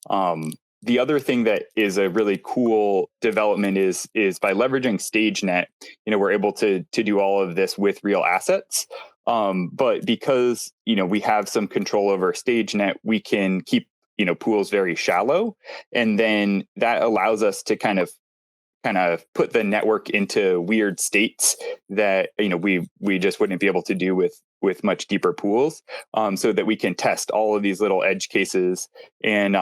The other thing that is a really cool development is by leveraging StageNet, we're able to do all of this with real assets. But because we have some control over StageNet, we can keep pools very shallow, and then that allows us to kind of put the network into weird states that we just wouldn't be able to do with much deeper pools, so that we can test all of these little edge cases. And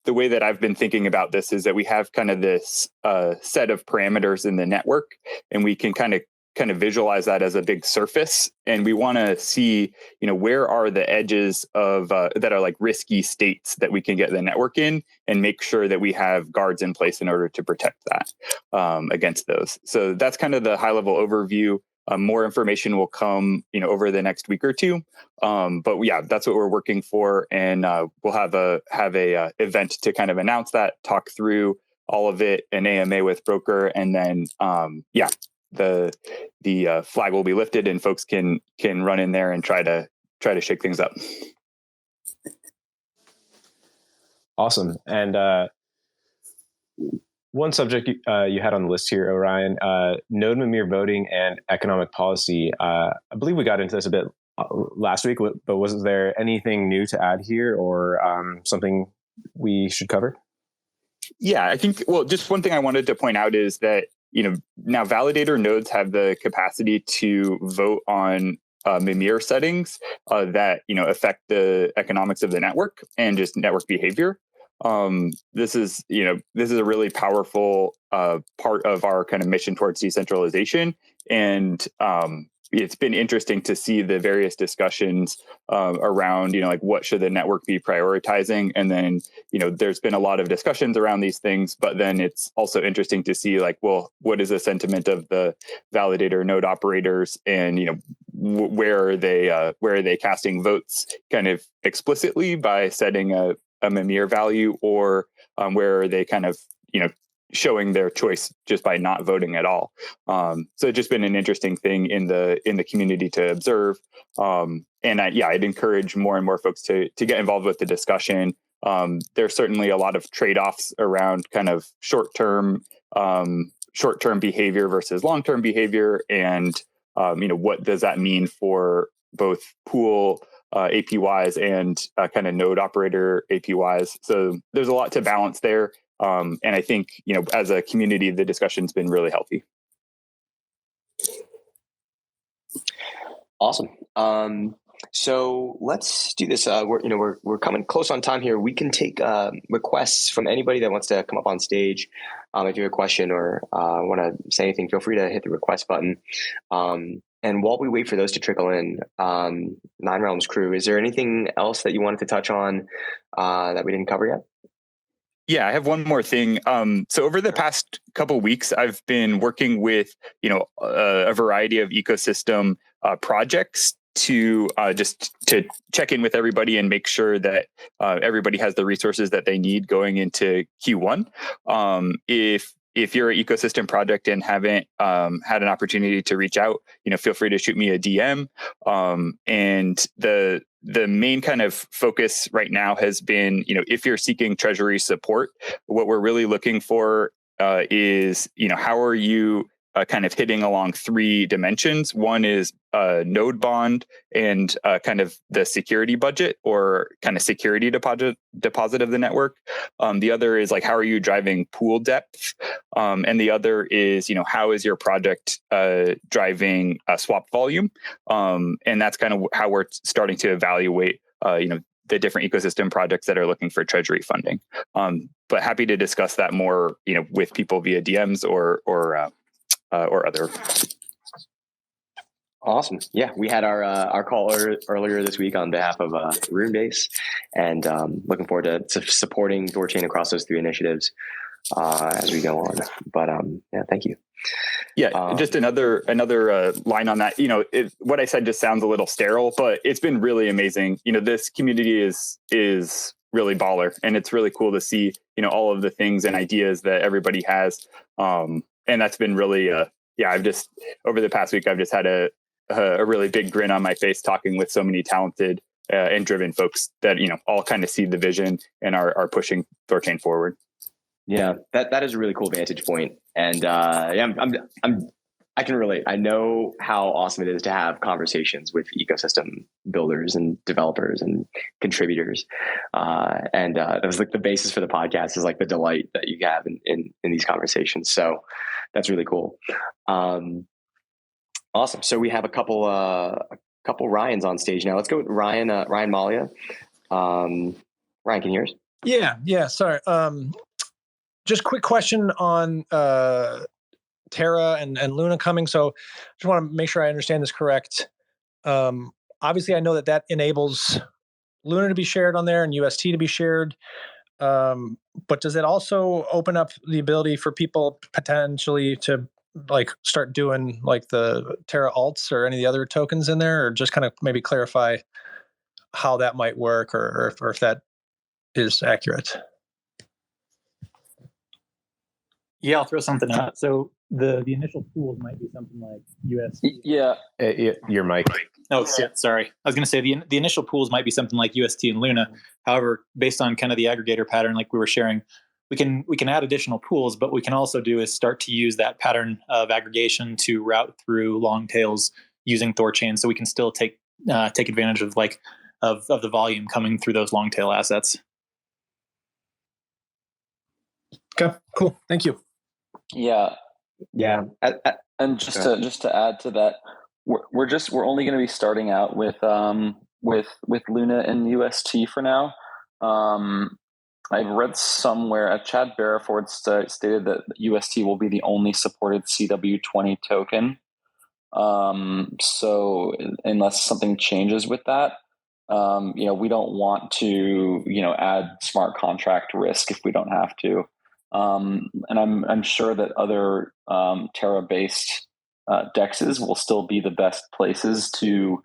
the way that I've been thinking about this is that we have kind of this set of parameters in the network, and we can kind of visualize that as a big surface, and we want to see where are the edges of that are like risky states that we can get the network in, and make sure that we have guards in place in order to protect that against those. So that's kind of the high level overview. More information will come over the next week or two, but yeah, that's what we're working for, and we'll have a event to kind of announce that, talk through all of it, an AMA with Broker, and then the flag will be lifted, and folks can run in there and try to shake things up. Awesome. And one subject you had on the list here, Orion, node Mimir voting and economic policy. I believe we got into this a bit last week, but was there anything new to add here, or something we should cover? Yeah, I think, just one thing I wanted to point out is that now validator nodes have the capacity to vote on Mimir settings that affect the economics of the network and just network behavior. This is a really powerful part of our kind of mission towards decentralization, and it's been interesting to see the various discussions around, like what should the network be prioritizing. And then, there's been a lot of discussions around these things, but then it's also interesting to see like, well, what is the sentiment of the validator node operators, and, where are they casting votes kind of explicitly by setting a Mimir value, or where are they kind of, showing their choice just by not voting at all. So it's just been an interesting thing in the community to observe. And I'd encourage more and more folks to get involved with the discussion. There's certainly a lot of trade-offs around kind of short-term behavior versus long-term behavior, and what does that mean for both pool APYs and kind of node operator APYs. So there's a lot to balance there. And I think, as a community, the discussion's been really healthy. Awesome. So let's do this. We're coming close on time here. We can take requests from anybody that wants to come up on stage. If you have a question or want to say anything, feel free to hit the request button. And while we wait for those to trickle in, Nine Realms crew, is there anything else that you wanted to touch on that we didn't cover yet? Yeah, I have one more thing. So over the past couple of weeks, I've been working with, a variety of ecosystem projects to just to check in with everybody and make sure that everybody has the resources that they need going into Q1. If you're an ecosystem project and haven't had an opportunity to reach out, feel free to shoot me a DM. And the main kind of focus right now has been, if you're seeking treasury support, what we're really looking for is, how are you kind of hitting along three dimensions. One is node bond and kind of the security budget or kind of security deposit of the network. The other is like, how are you driving pool depth? And the other is, how is your project driving swap volume? And that's kind of how we're starting to evaluate, the different ecosystem projects that are looking for treasury funding. But happy to discuss that more, with people via DMs or other. Awesome. Yeah, we had our call earlier this week on behalf of RUNEBASE, and looking forward to supporting THORChain across those three initiatives as we go on. But yeah, thank you. Yeah, just another line on that. What I said just sounds a little sterile, but it's been really amazing. This community is really baller, and it's really cool to see all of the things and ideas that everybody has. And that's been really, I've just, over the past week, I've just had a really big grin on my face talking with so many talented and driven folks that, all kind of see the vision and are pushing THORChain forward. Yeah, that is a really cool vantage point. And I can relate. I know how awesome it is to have conversations with ecosystem builders and developers and contributors. And that was like the basis for the podcast, is like the delight that you have in these conversations. So that's really cool. Awesome. So we have a couple Ryans on stage now. Let's go with Ryan Malia. Ryan, can you hear us? Yeah. Sorry. Just quick question on Terra and Luna coming. So just want to make sure I understand this correct. Obviously, I know that enables Luna to be shared on there and UST to be shared. But does it also open up the ability for people potentially to like start doing like the Terra alts or any of the other tokens in there, or just kind of maybe clarify how that might work, or if that is accurate? Yeah, I'll throw something out. So the initial pools might be something like UST. Yeah. Your mic. Oh shit, sorry. I was going to say the initial pools might be something like UST and Luna. However, based on kind of the aggregator pattern, like we were sharing, we can add additional pools, but what we can also do is start to use that pattern of aggregation to route through long tails using THORChain, so we can still take advantage of of the volume coming through those long tail assets. Okay, cool. Thank you. Yeah. And just to add to that, we're only going to be starting out with Luna and UST for now. I've read somewhere Chad Barraford stated that UST will be the only supported TCW09 token. So unless something changes with that, we don't want to add smart contract risk if we don't have to. And I'm sure that other Terra-based dexes will still be the best places to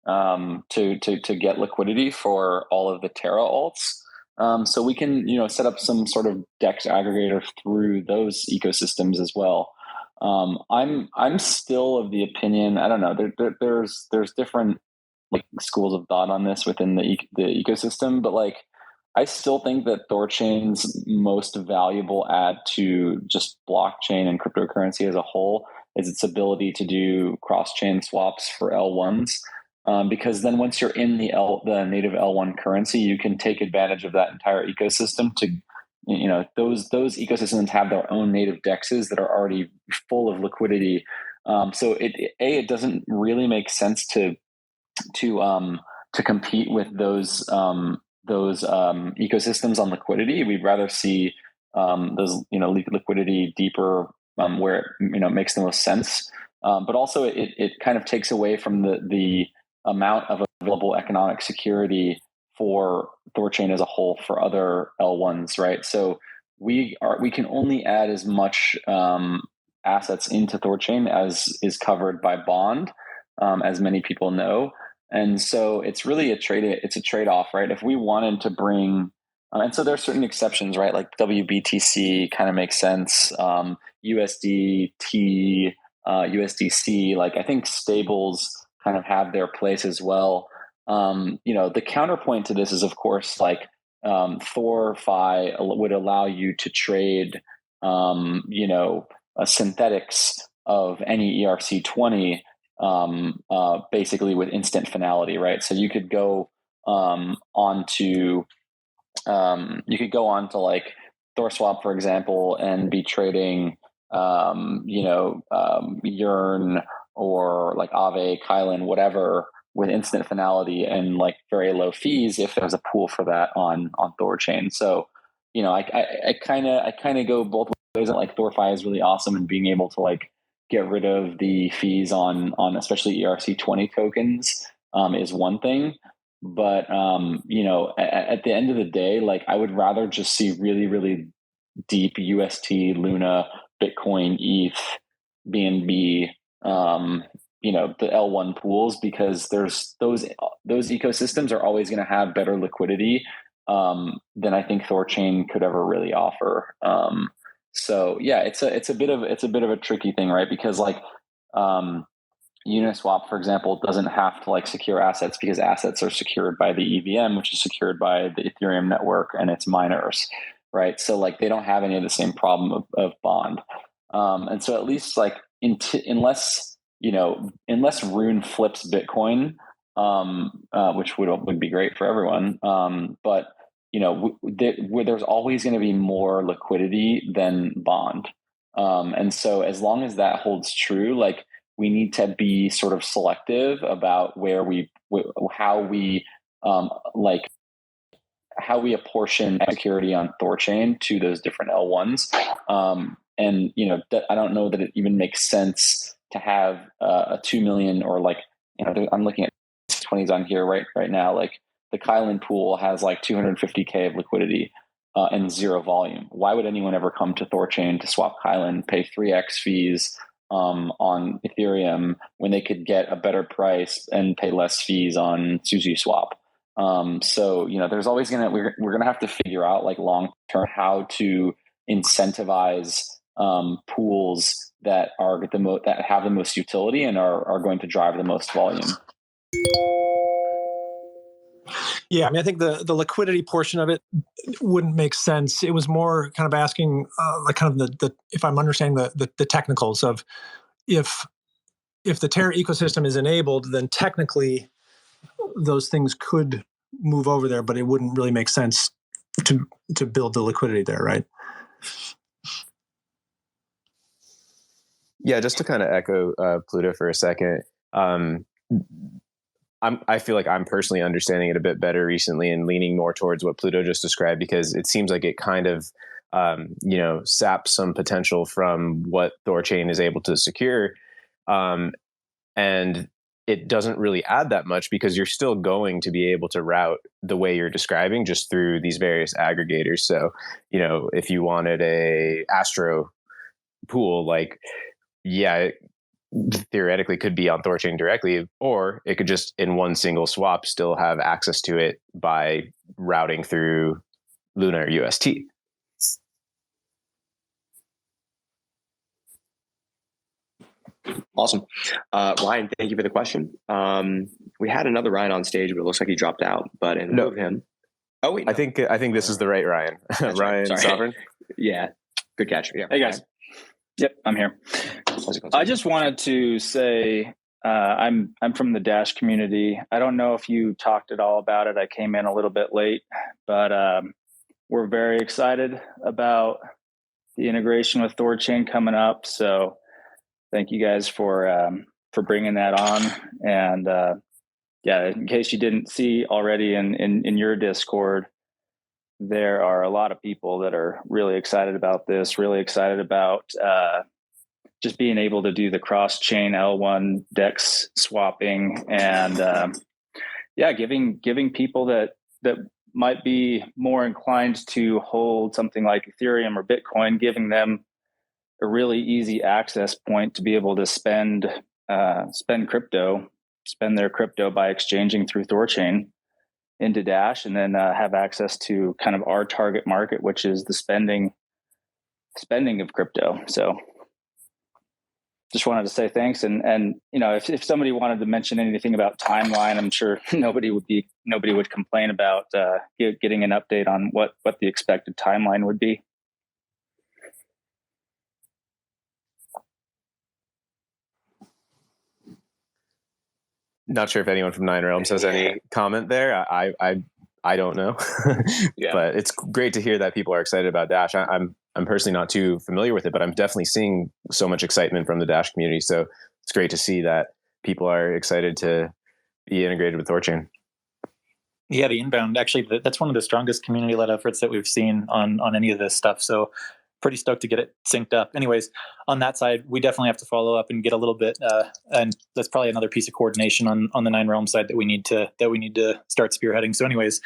get liquidity for all of the Terra alts. So we can set up some sort of dex aggregator through those ecosystems as well. I'm still of the opinion, I don't know, there's different like schools of thought on this within the ecosystem, but like I still think that THORChain's most valuable add to just blockchain and cryptocurrency as a whole is its ability to do cross-chain swaps for L1s. Because then once you're in the native L1 currency, you can take advantage of that entire ecosystem to those ecosystems have their own native dexes that are already full of liquidity. So it doesn't really make sense to compete with those ecosystems on liquidity. We'd rather see those liquidity deeper where it makes the most sense. But also it kind of takes away from the amount of available economic security for THORChain as a whole for other L1s, right? So we can only add as much assets into THORChain as is covered by bond, as many people know. And so it's really a trade-off, right? If we wanted to bring, and so there are certain exceptions, right? Like WBTC kind of makes sense. USDT, USDC, like I think stables kind of have their place as well. The counterpoint to this is, of course, like THORFi would allow you to trade, synthetics of any ERC20 basically with instant finality, right? So you could go onto like THORSwap, for example, and be trading Yearn or like Aave, Kylan, whatever, with instant finality and like very low fees if there's a pool for that on THORChain. So I kind of go both ways. Like THORFi is really awesome, and being able to like get rid of the fees on especially ERC20 tokens is one thing. But at the end of the day, like I would rather just see really, really deep UST, Luna, Bitcoin, ETH, BNB, the L1 pools, because there's those ecosystems are always going to have better liquidity than I think THORChain could ever really offer. So yeah, it's a bit of a tricky thing, right? Because like Uniswap, for example, doesn't have to like secure assets because assets are secured by the EVM, which is secured by the Ethereum network and its miners, right? So like they don't have any of the same problem of bond. And so at least like unless Rune flips Bitcoin, which would be great for everyone, but there's always going to be more liquidity than bond. And so as long as that holds true, like we need to be sort of selective about how we apportion security on THORChain to those different L1s. And I don't know that it even makes sense to have a 2 million or like, I'm looking at 20s on here right now. Like the Kylan pool has like 250K of liquidity and zero volume. Why would anyone ever come to THORChain to swap Kylan, pay 3x fees on Ethereum when they could get a better price and pay less fees on SushiSwap? So there's always we're gonna have to figure out like long term how to incentivize pools that are that have the most utility and are going to drive the most volume. Yeah, I mean, I think the liquidity portion of it wouldn't make sense. It was more kind of asking, like, kind of the if I'm understanding the technicals of if the Terra ecosystem is enabled, then technically those things could move over there, but it wouldn't really make sense to build the liquidity there, right? Yeah, just to kind of echo Pluto for a second. I feel like I'm personally understanding it a bit better recently and leaning more towards what Pluto just described, because it seems like it kind of, saps some potential from what THORChain is able to secure. And it doesn't really add that much because you're still going to be able to route the way you're describing just through these various aggregators. So, if you wanted a Astro pool, like, yeah, it theoretically could be on THORChain directly, or it could just in one single swap still have access to it by routing through Luna or UST. Awesome. Ryan, thank you for the question. We had another Ryan on stage, but it looks like he dropped out. But in lieu of him, oh wait, no. I think this is the right Ryan. Ryan Sorry. Sovereign. Yeah, good catch. Yeah. Hey guys. Yep, I'm here. I just wanted to say I'm from the Dash community. I don't know if you talked at all about it. I came in a little bit late, but we're very excited about the integration with THORChain coming up. So thank you guys for bringing that on. And yeah, in case you didn't see already in your Discord, there are a lot of people that are really excited about this, really excited about just being able to do the cross-chain L1 DEX swapping, and giving people that might be more inclined to hold something like Ethereum or Bitcoin, giving them a really easy access point to be able to spend their crypto by exchanging through THORChain into Dash, and then have access to kind of our target market, which is the spending of crypto. So just wanted to say thanks. And if somebody wanted to mention anything about timeline, I'm sure nobody would complain about getting an update on what the expected timeline would be. Not sure if anyone from Nine Realms has any comment there. I don't know, but it's great to hear that people are excited about Dash. I'm personally not too familiar with it, but I'm definitely seeing so much excitement from the Dash community. So it's great to see that people are excited to be integrated with THORChain. Yeah, the inbound, actually, that's one of the strongest community-led efforts that we've seen on any of this stuff. So pretty stoked to get it synced up. Anyways, on that side, we definitely have to follow up and get a little bit, and that's probably another piece of coordination on the Nine Realms side that we need to start spearheading. So anyways,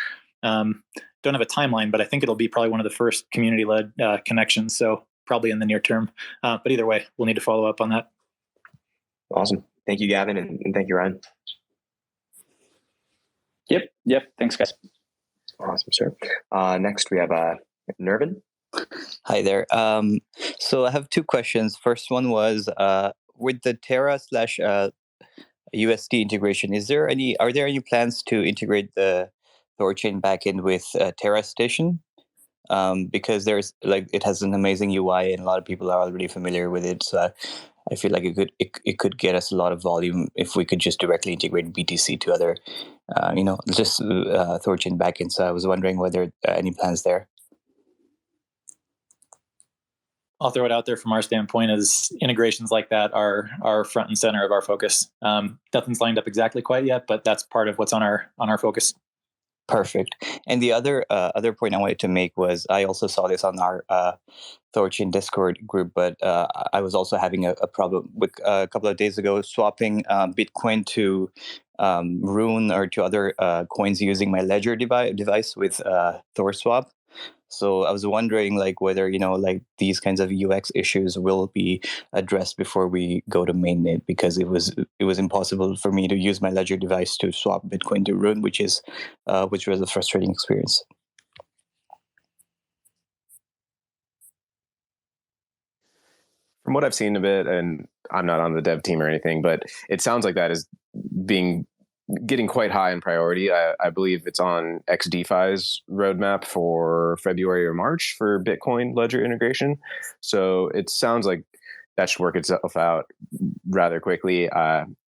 don't have a timeline, but I think it'll be probably one of the first community-led connections. So probably in the near term. But either way, we'll need to follow up on that. Awesome. Thank you, Gavin, and thank you, Ryan. Yep. Thanks, guys. Awesome, sir. Next, we have Nervin. Hi there. So I have two questions. First one was with the Terra / USD integration. Are there any plans to integrate the THORChain backend with Terra Station? Because it has an amazing UI and a lot of people are already familiar with it. So I feel like it could get us a lot of volume if we could just directly integrate BTC to other, THORChain backend. So I was wondering whether any plans there. I'll throw it out there from our standpoint as integrations like that are front and center of our focus. Nothing's lined up exactly quite yet, but that's part of what's on our focus. Perfect. And the other point I wanted to make was I also saw this on our THORChain Discord group, but I was also having a problem with a couple of days ago swapping Bitcoin to Rune or to other coins using my Ledger device with THORSwap. So I was wondering, whether these kinds of UX issues will be addressed before we go to mainnet, because it was impossible for me to use my Ledger device to swap Bitcoin to Rune, which was a frustrating experience. From what I've seen of it, and I'm not on the dev team or anything, but it sounds like that is getting quite high in priority. I believe it's on XDeFi's roadmap for February or March for Bitcoin Ledger integration. So it sounds like that should work itself out rather quickly.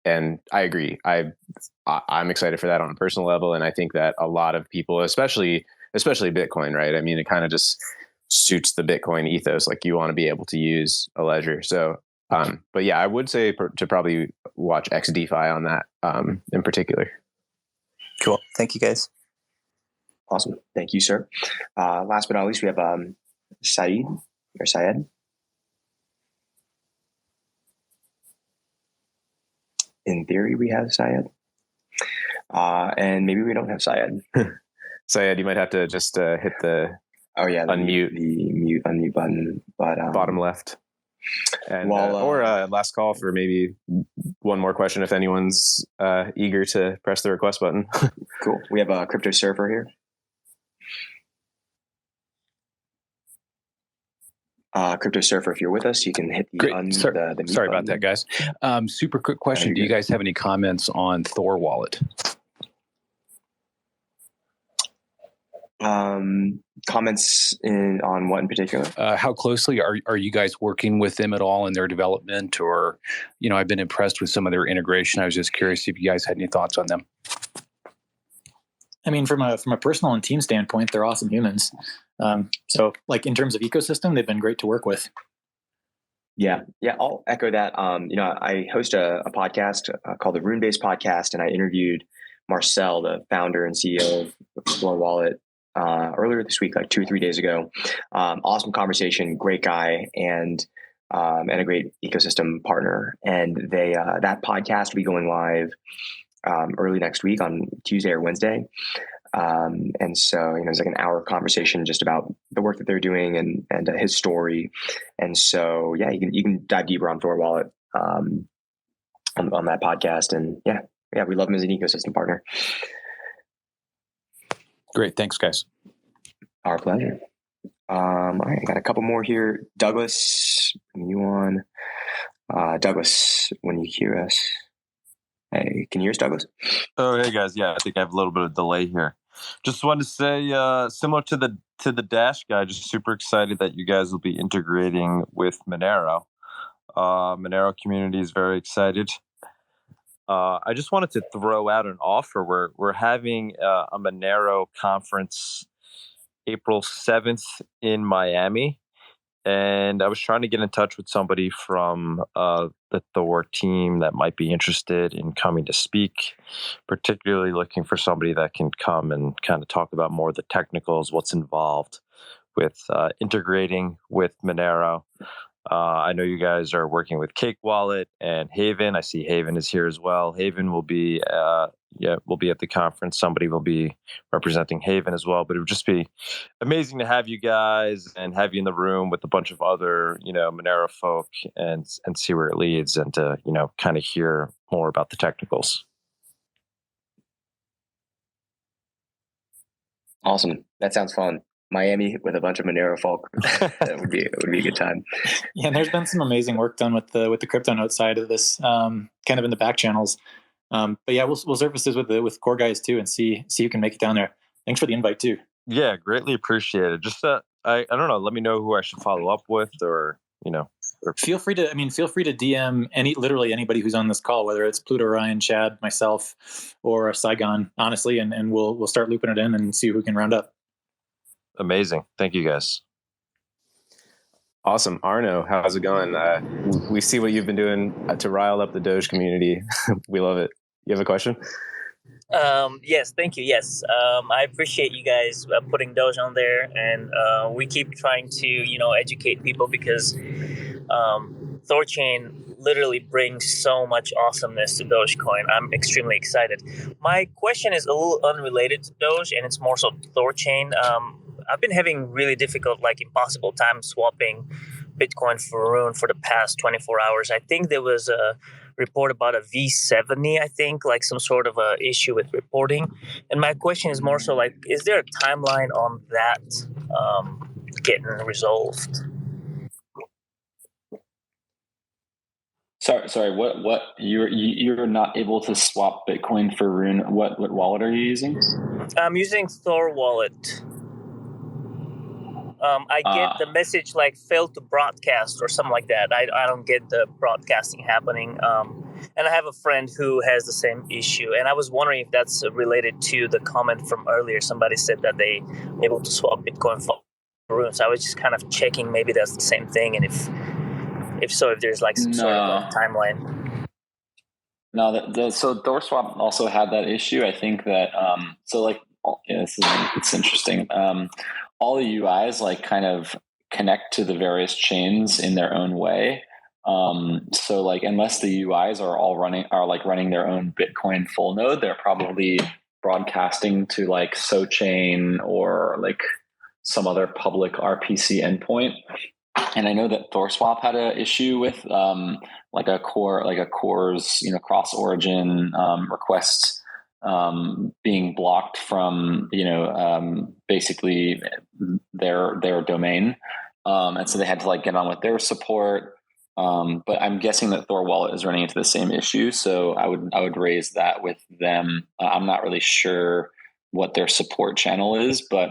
And I agree. I'm excited for that on a personal level. And I think that a lot of people, especially Bitcoin, right? I mean, it kind of just suits the Bitcoin ethos. Like, you want to be able to use a ledger. So, but yeah, I would say to probably watch XDeFi on that in particular. Cool. Thank you, guys. Awesome. Thank you, sir. Last but not least, we have Syed. In theory, we have Syed. And maybe we don't have Syed. Syed, you might have to just hit the unmute. The unmute button. But bottom left. And or last call for maybe one more question if anyone's eager to press the request button. Cool. We have a crypto surfer here. Crypto surfer, if you're with us, you can hit the mute Sorry button. about that, guys. Super quick question. Do you guys have any comments on Thor Wallet? Comments on what in particular? How closely are you guys working with them at all in their development? Or, I've been impressed with some of their integration. I was just curious if you guys had any thoughts on them. I mean, from a personal and team standpoint, they're awesome humans. So like in terms of ecosystem, they've been great to work with. Yeah, I'll echo that. I host a podcast called the RUNEBASE Podcast, and I interviewed Marcel, the founder and CEO of THORWallet, earlier this week, like 2 or 3 days ago. Awesome conversation, great guy, and a great ecosystem partner. And they that podcast will be going live early next week on Tuesday or Wednesday. And so, it's like an hour conversation just about the work that they're doing and his story. And so, yeah, you can dive deeper on THORWallet on that podcast. And yeah, we love him as an ecosystem partner. Great. Thanks, guys. Our pleasure. All right, I got a couple more here. Douglas, you on? Douglas, when you hear us. Hey, can you hear us, Douglas? Oh, hey guys. Yeah, I think I have a little bit of delay here. Just wanted to say, similar to the Dash guy, just super excited that you guys will be integrating with Monero. Monero community is very excited. I just wanted to throw out an offer. We're having a Monero conference April 7th in Miami. And I was trying to get in touch with somebody from the Thor team that might be interested in coming to speak, particularly looking for somebody that can come and kind of talk about more of the technicals, what's involved with integrating with Monero. I know you guys are working with Cake Wallet and Haven. I see Haven is here as well. Haven will be at the conference. Somebody will be representing Haven as well. But it would just be amazing to have you guys and have you in the room with a bunch of other, Monero folk and see where it leads and to, kind of hear more about the technicals. Awesome. That sounds fun. Miami with a bunch of Monero folk. That would be a good time. Yeah, and there's been some amazing work done with the crypto note side of this, kind of in the back channels. But yeah, we'll surface this with core guys too and see who can make it down there. Thanks for the invite too. Yeah, greatly appreciated. Just I don't know. Let me know who I should follow up with, or Feel free to DM literally anybody who's on this call, whether it's Pluto, Ryan, Chad, myself, or Saigon, honestly, and we'll start looping it in and see who can round up. Amazing. Thank you, guys. Awesome. Arno, how's it going? We see what you've been doing to rile up the Doge community. We love it. You have a question? Yes, thank you. Yes, I appreciate you guys putting Doge on there, and we keep trying to, educate people because THORChain literally brings so much awesomeness to Dogecoin. I'm extremely excited. My question is a little unrelated to Doge, and it's more so THORChain. I've been having really difficult, impossible time swapping Bitcoin for Rune for the past 24 hours. I think there was a report about a V70, I think, some sort of a issue with reporting. And my question is more so is there a timeline on that getting resolved? Sorry. What you're not able to swap Bitcoin for Rune? What wallet are you using? I'm using THORWallet. I get the message failed to broadcast or something like that. I don't get the broadcasting happening. And I have a friend who has the same issue. And I was wondering if that's related to the comment from earlier. Somebody said that they were able to swap Bitcoin for Rune. So I was just kind of checking maybe that's the same thing. And if so, if there's some sort of a timeline. No, so THORSwap also had that issue. I think that it's interesting. All the UIs kind of connect to the various chains in their own way. So unless the UIs are all running their own Bitcoin full node, they're probably broadcasting to THORChain or some other public RPC endpoint. And I know that THORSwap had an issue with a core's cross origin requests being blocked from basically their domain, and so they had to get on with their support. But I'm guessing that THORWallet is running into the same issue, so I would raise that with them. I'm not really sure what their support channel is, but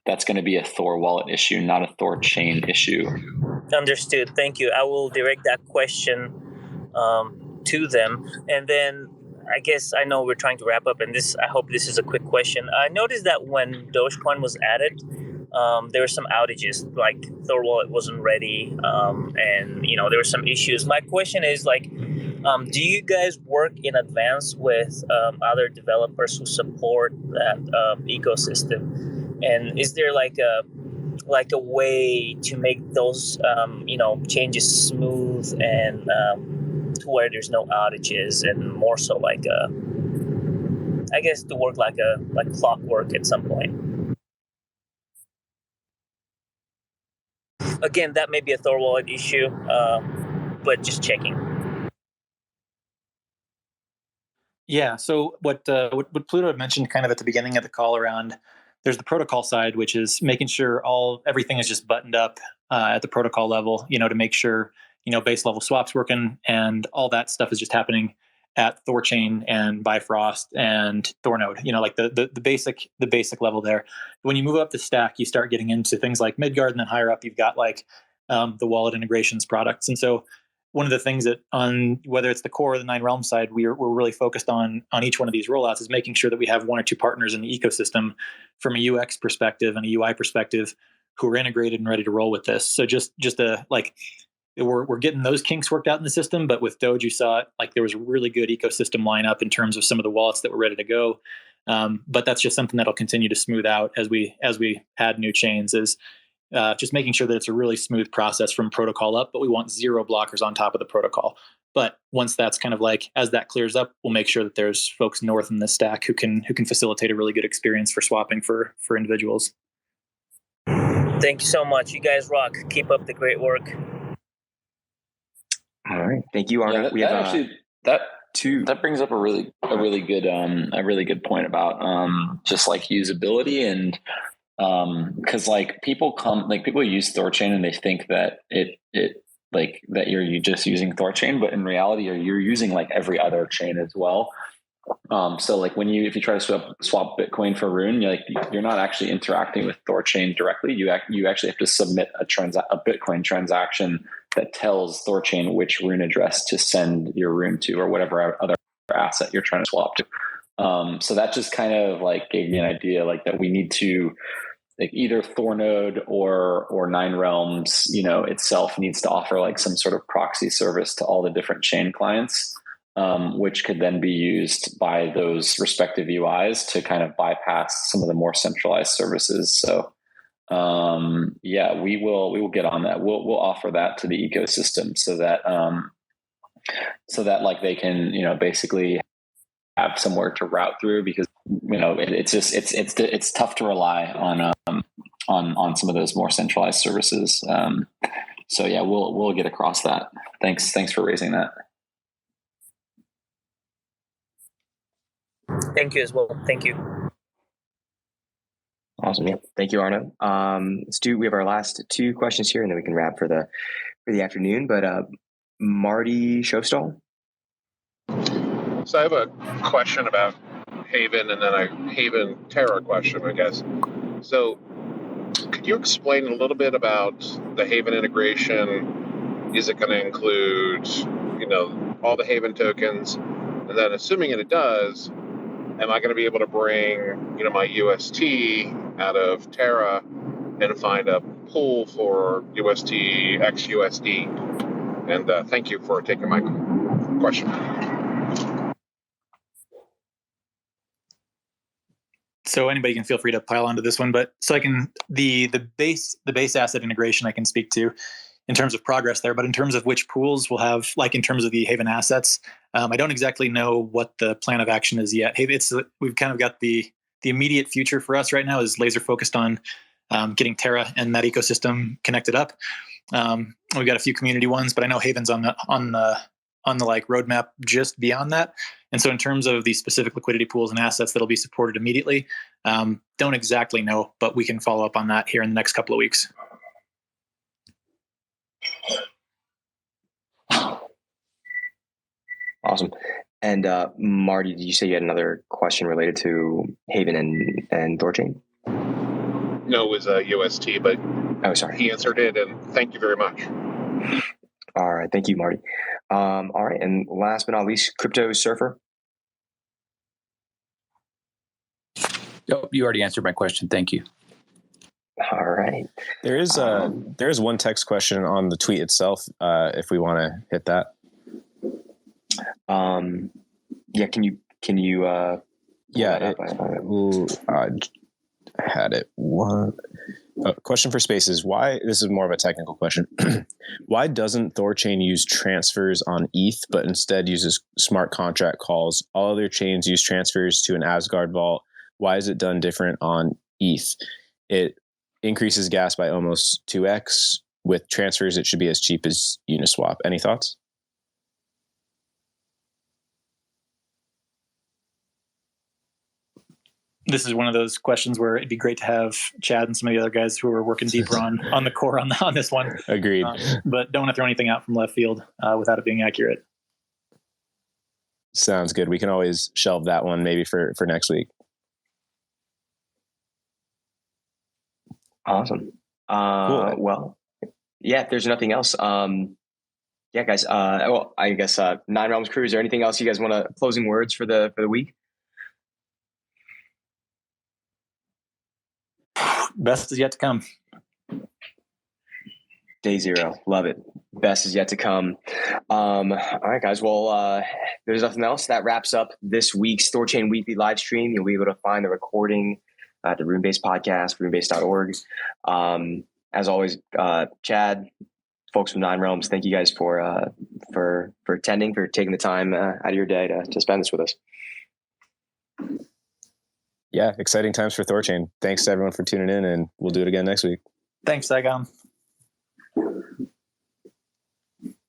that's going to be a THORWallet issue, not a THORChain issue. Understood. Thank you. I will direct that question to them, and then I guess I know we're trying to wrap up, and I hope this is a quick question. I noticed that when Dogecoin was added, there were some outages, like Thor wallet wasn't ready, and there were some issues. My question is do you guys work in advance with other developers who support that ecosystem? And is there like a way to make those changes smooth and to where there's no outages, and more so I guess to work like clockwork at some point? Again, that may be a Thor wallet issue, but just checking. Yeah. So what Pluto had mentioned kind of at the beginning of the call around, there's the protocol side, which is making sure everything is just buttoned up at the protocol level, to make sure base level swaps working and all that stuff is just happening at THORChain and Bifrost and THORnode. Like the basic level there. When you move up the stack, you start getting into things like Midgard, and then higher up you've got like the wallet integrations products. And so one of the things that on whether it's the core or the 9Realms side, we're really focused on each one of these rollouts is making sure that we have one or two partners in the ecosystem from a UX perspective and a UI perspective who are integrated and ready to roll with this. So just we're getting those kinks worked out in the system, but with Doge, you saw it, like there was a really good ecosystem lineup in terms of some of the wallets that were ready to go. But that's just something that'll continue to smooth out as we add new chains, is just making sure that it's a really smooth process from protocol up, but we want zero blockers on top of the protocol. But once that's kind of as that clears up, we'll make sure that there's folks north in the stack who can facilitate a really good experience for swapping for individuals. Thank you so much. You guys rock. Keep up the great work. All right. Thank you, Arno. That brings up a really good point about just like usability, and because people use THORChain and they think that it that you're just using THORChain, but in reality you're using like every other chain as well. So like if you try to swap Bitcoin for Rune, you're not actually interacting with THORChain directly. You actually have to submit a Bitcoin transaction that tells THORChain which Rune address to send your Rune to, or whatever other asset you're trying to swap to. So that just kind of gave me an idea that we need to either THORnode or 9Realms, itself needs to offer some sort of proxy service to all the different chain clients, which could then be used by those respective UIs to kind of bypass some of the more centralized services. So we will get on that. We'll offer that to the ecosystem so that they can basically have somewhere to route through, because it's tough to rely on some of those more centralized services. So we'll get across that. Thanks for raising that. Thank you as well. Thank you. Awesome. Yeah. Thank you, Arno. We have our last two questions here, and then we can wrap for the afternoon. But Marty Showstall. So I have a question about Haven, and then a Haven Terra question, I guess. So could you explain a little bit about the Haven integration? Is it going to include, all the Haven tokens? And then assuming it does, am I going to be able to bring, my UST out of Terra and find a pool for UST XUSD? And thank you for taking my question. So anybody can feel free to pile onto this one, but so I can the base asset integration I can speak to in terms of progress there, but in terms of which pools we'll have, in terms of the Haven assets, I don't exactly know what the plan of action is yet. We've kind of got the immediate future for us right now is laser focused on getting Terra and that ecosystem connected up. We've got a few community ones, but I know Haven's on the roadmap just beyond that. And so in terms of the specific liquidity pools and assets that'll be supported immediately, don't exactly know, but we can follow up on that here in the next couple of weeks. Awesome. And Marty, did you say you had another question related to Haven and THORChain? No, it was UST, but sorry, he answered it, and thank you very much. All right, thank you, Marty. All right, and last but not least, Crypto Surfer. Yep, you already answered my question. Thank you. All right. There is one text question on the tweet itself. If we want to hit that. Yeah. Can you? Yeah. I had it. One question for Spaces. Why? This is more of a technical question. Why doesn't THORChain use transfers on ETH, but instead uses smart contract calls? All other chains use transfers to an Asgard vault. Why is it done different on ETH? It increases gas by almost 2x. With transfers, it should be as cheap as Uniswap. Any thoughts? This is one of those questions where it'd be great to have Chad and some of the other guys who are working deeper on the core on this one. Agreed. But don't want to throw anything out from left field without it being accurate. Sounds good. We can always shelve that one maybe for next week. Awesome. Cool. Well, yeah, if there's nothing else, yeah, guys, well, I guess, Nine Realms crew, is there anything else you guys want to closing words for the week? Best is yet to come. Day zero. Love it. Best is yet to come. All right, guys. Well, there's nothing else. That wraps up this week's THORChain weekly live stream. You'll be able to find the recording at the RuneBase podcast, runebase.org. As always, Chad, folks from Nine Realms, thank you guys for attending, for taking the time out of your day to spend this with us. Yeah, exciting times for THORChain. Thanks to everyone for tuning in, and we'll do it again next week. Thanks, Saigon.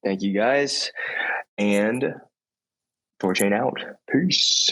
Thank you, guys. And THORChain out. Peace.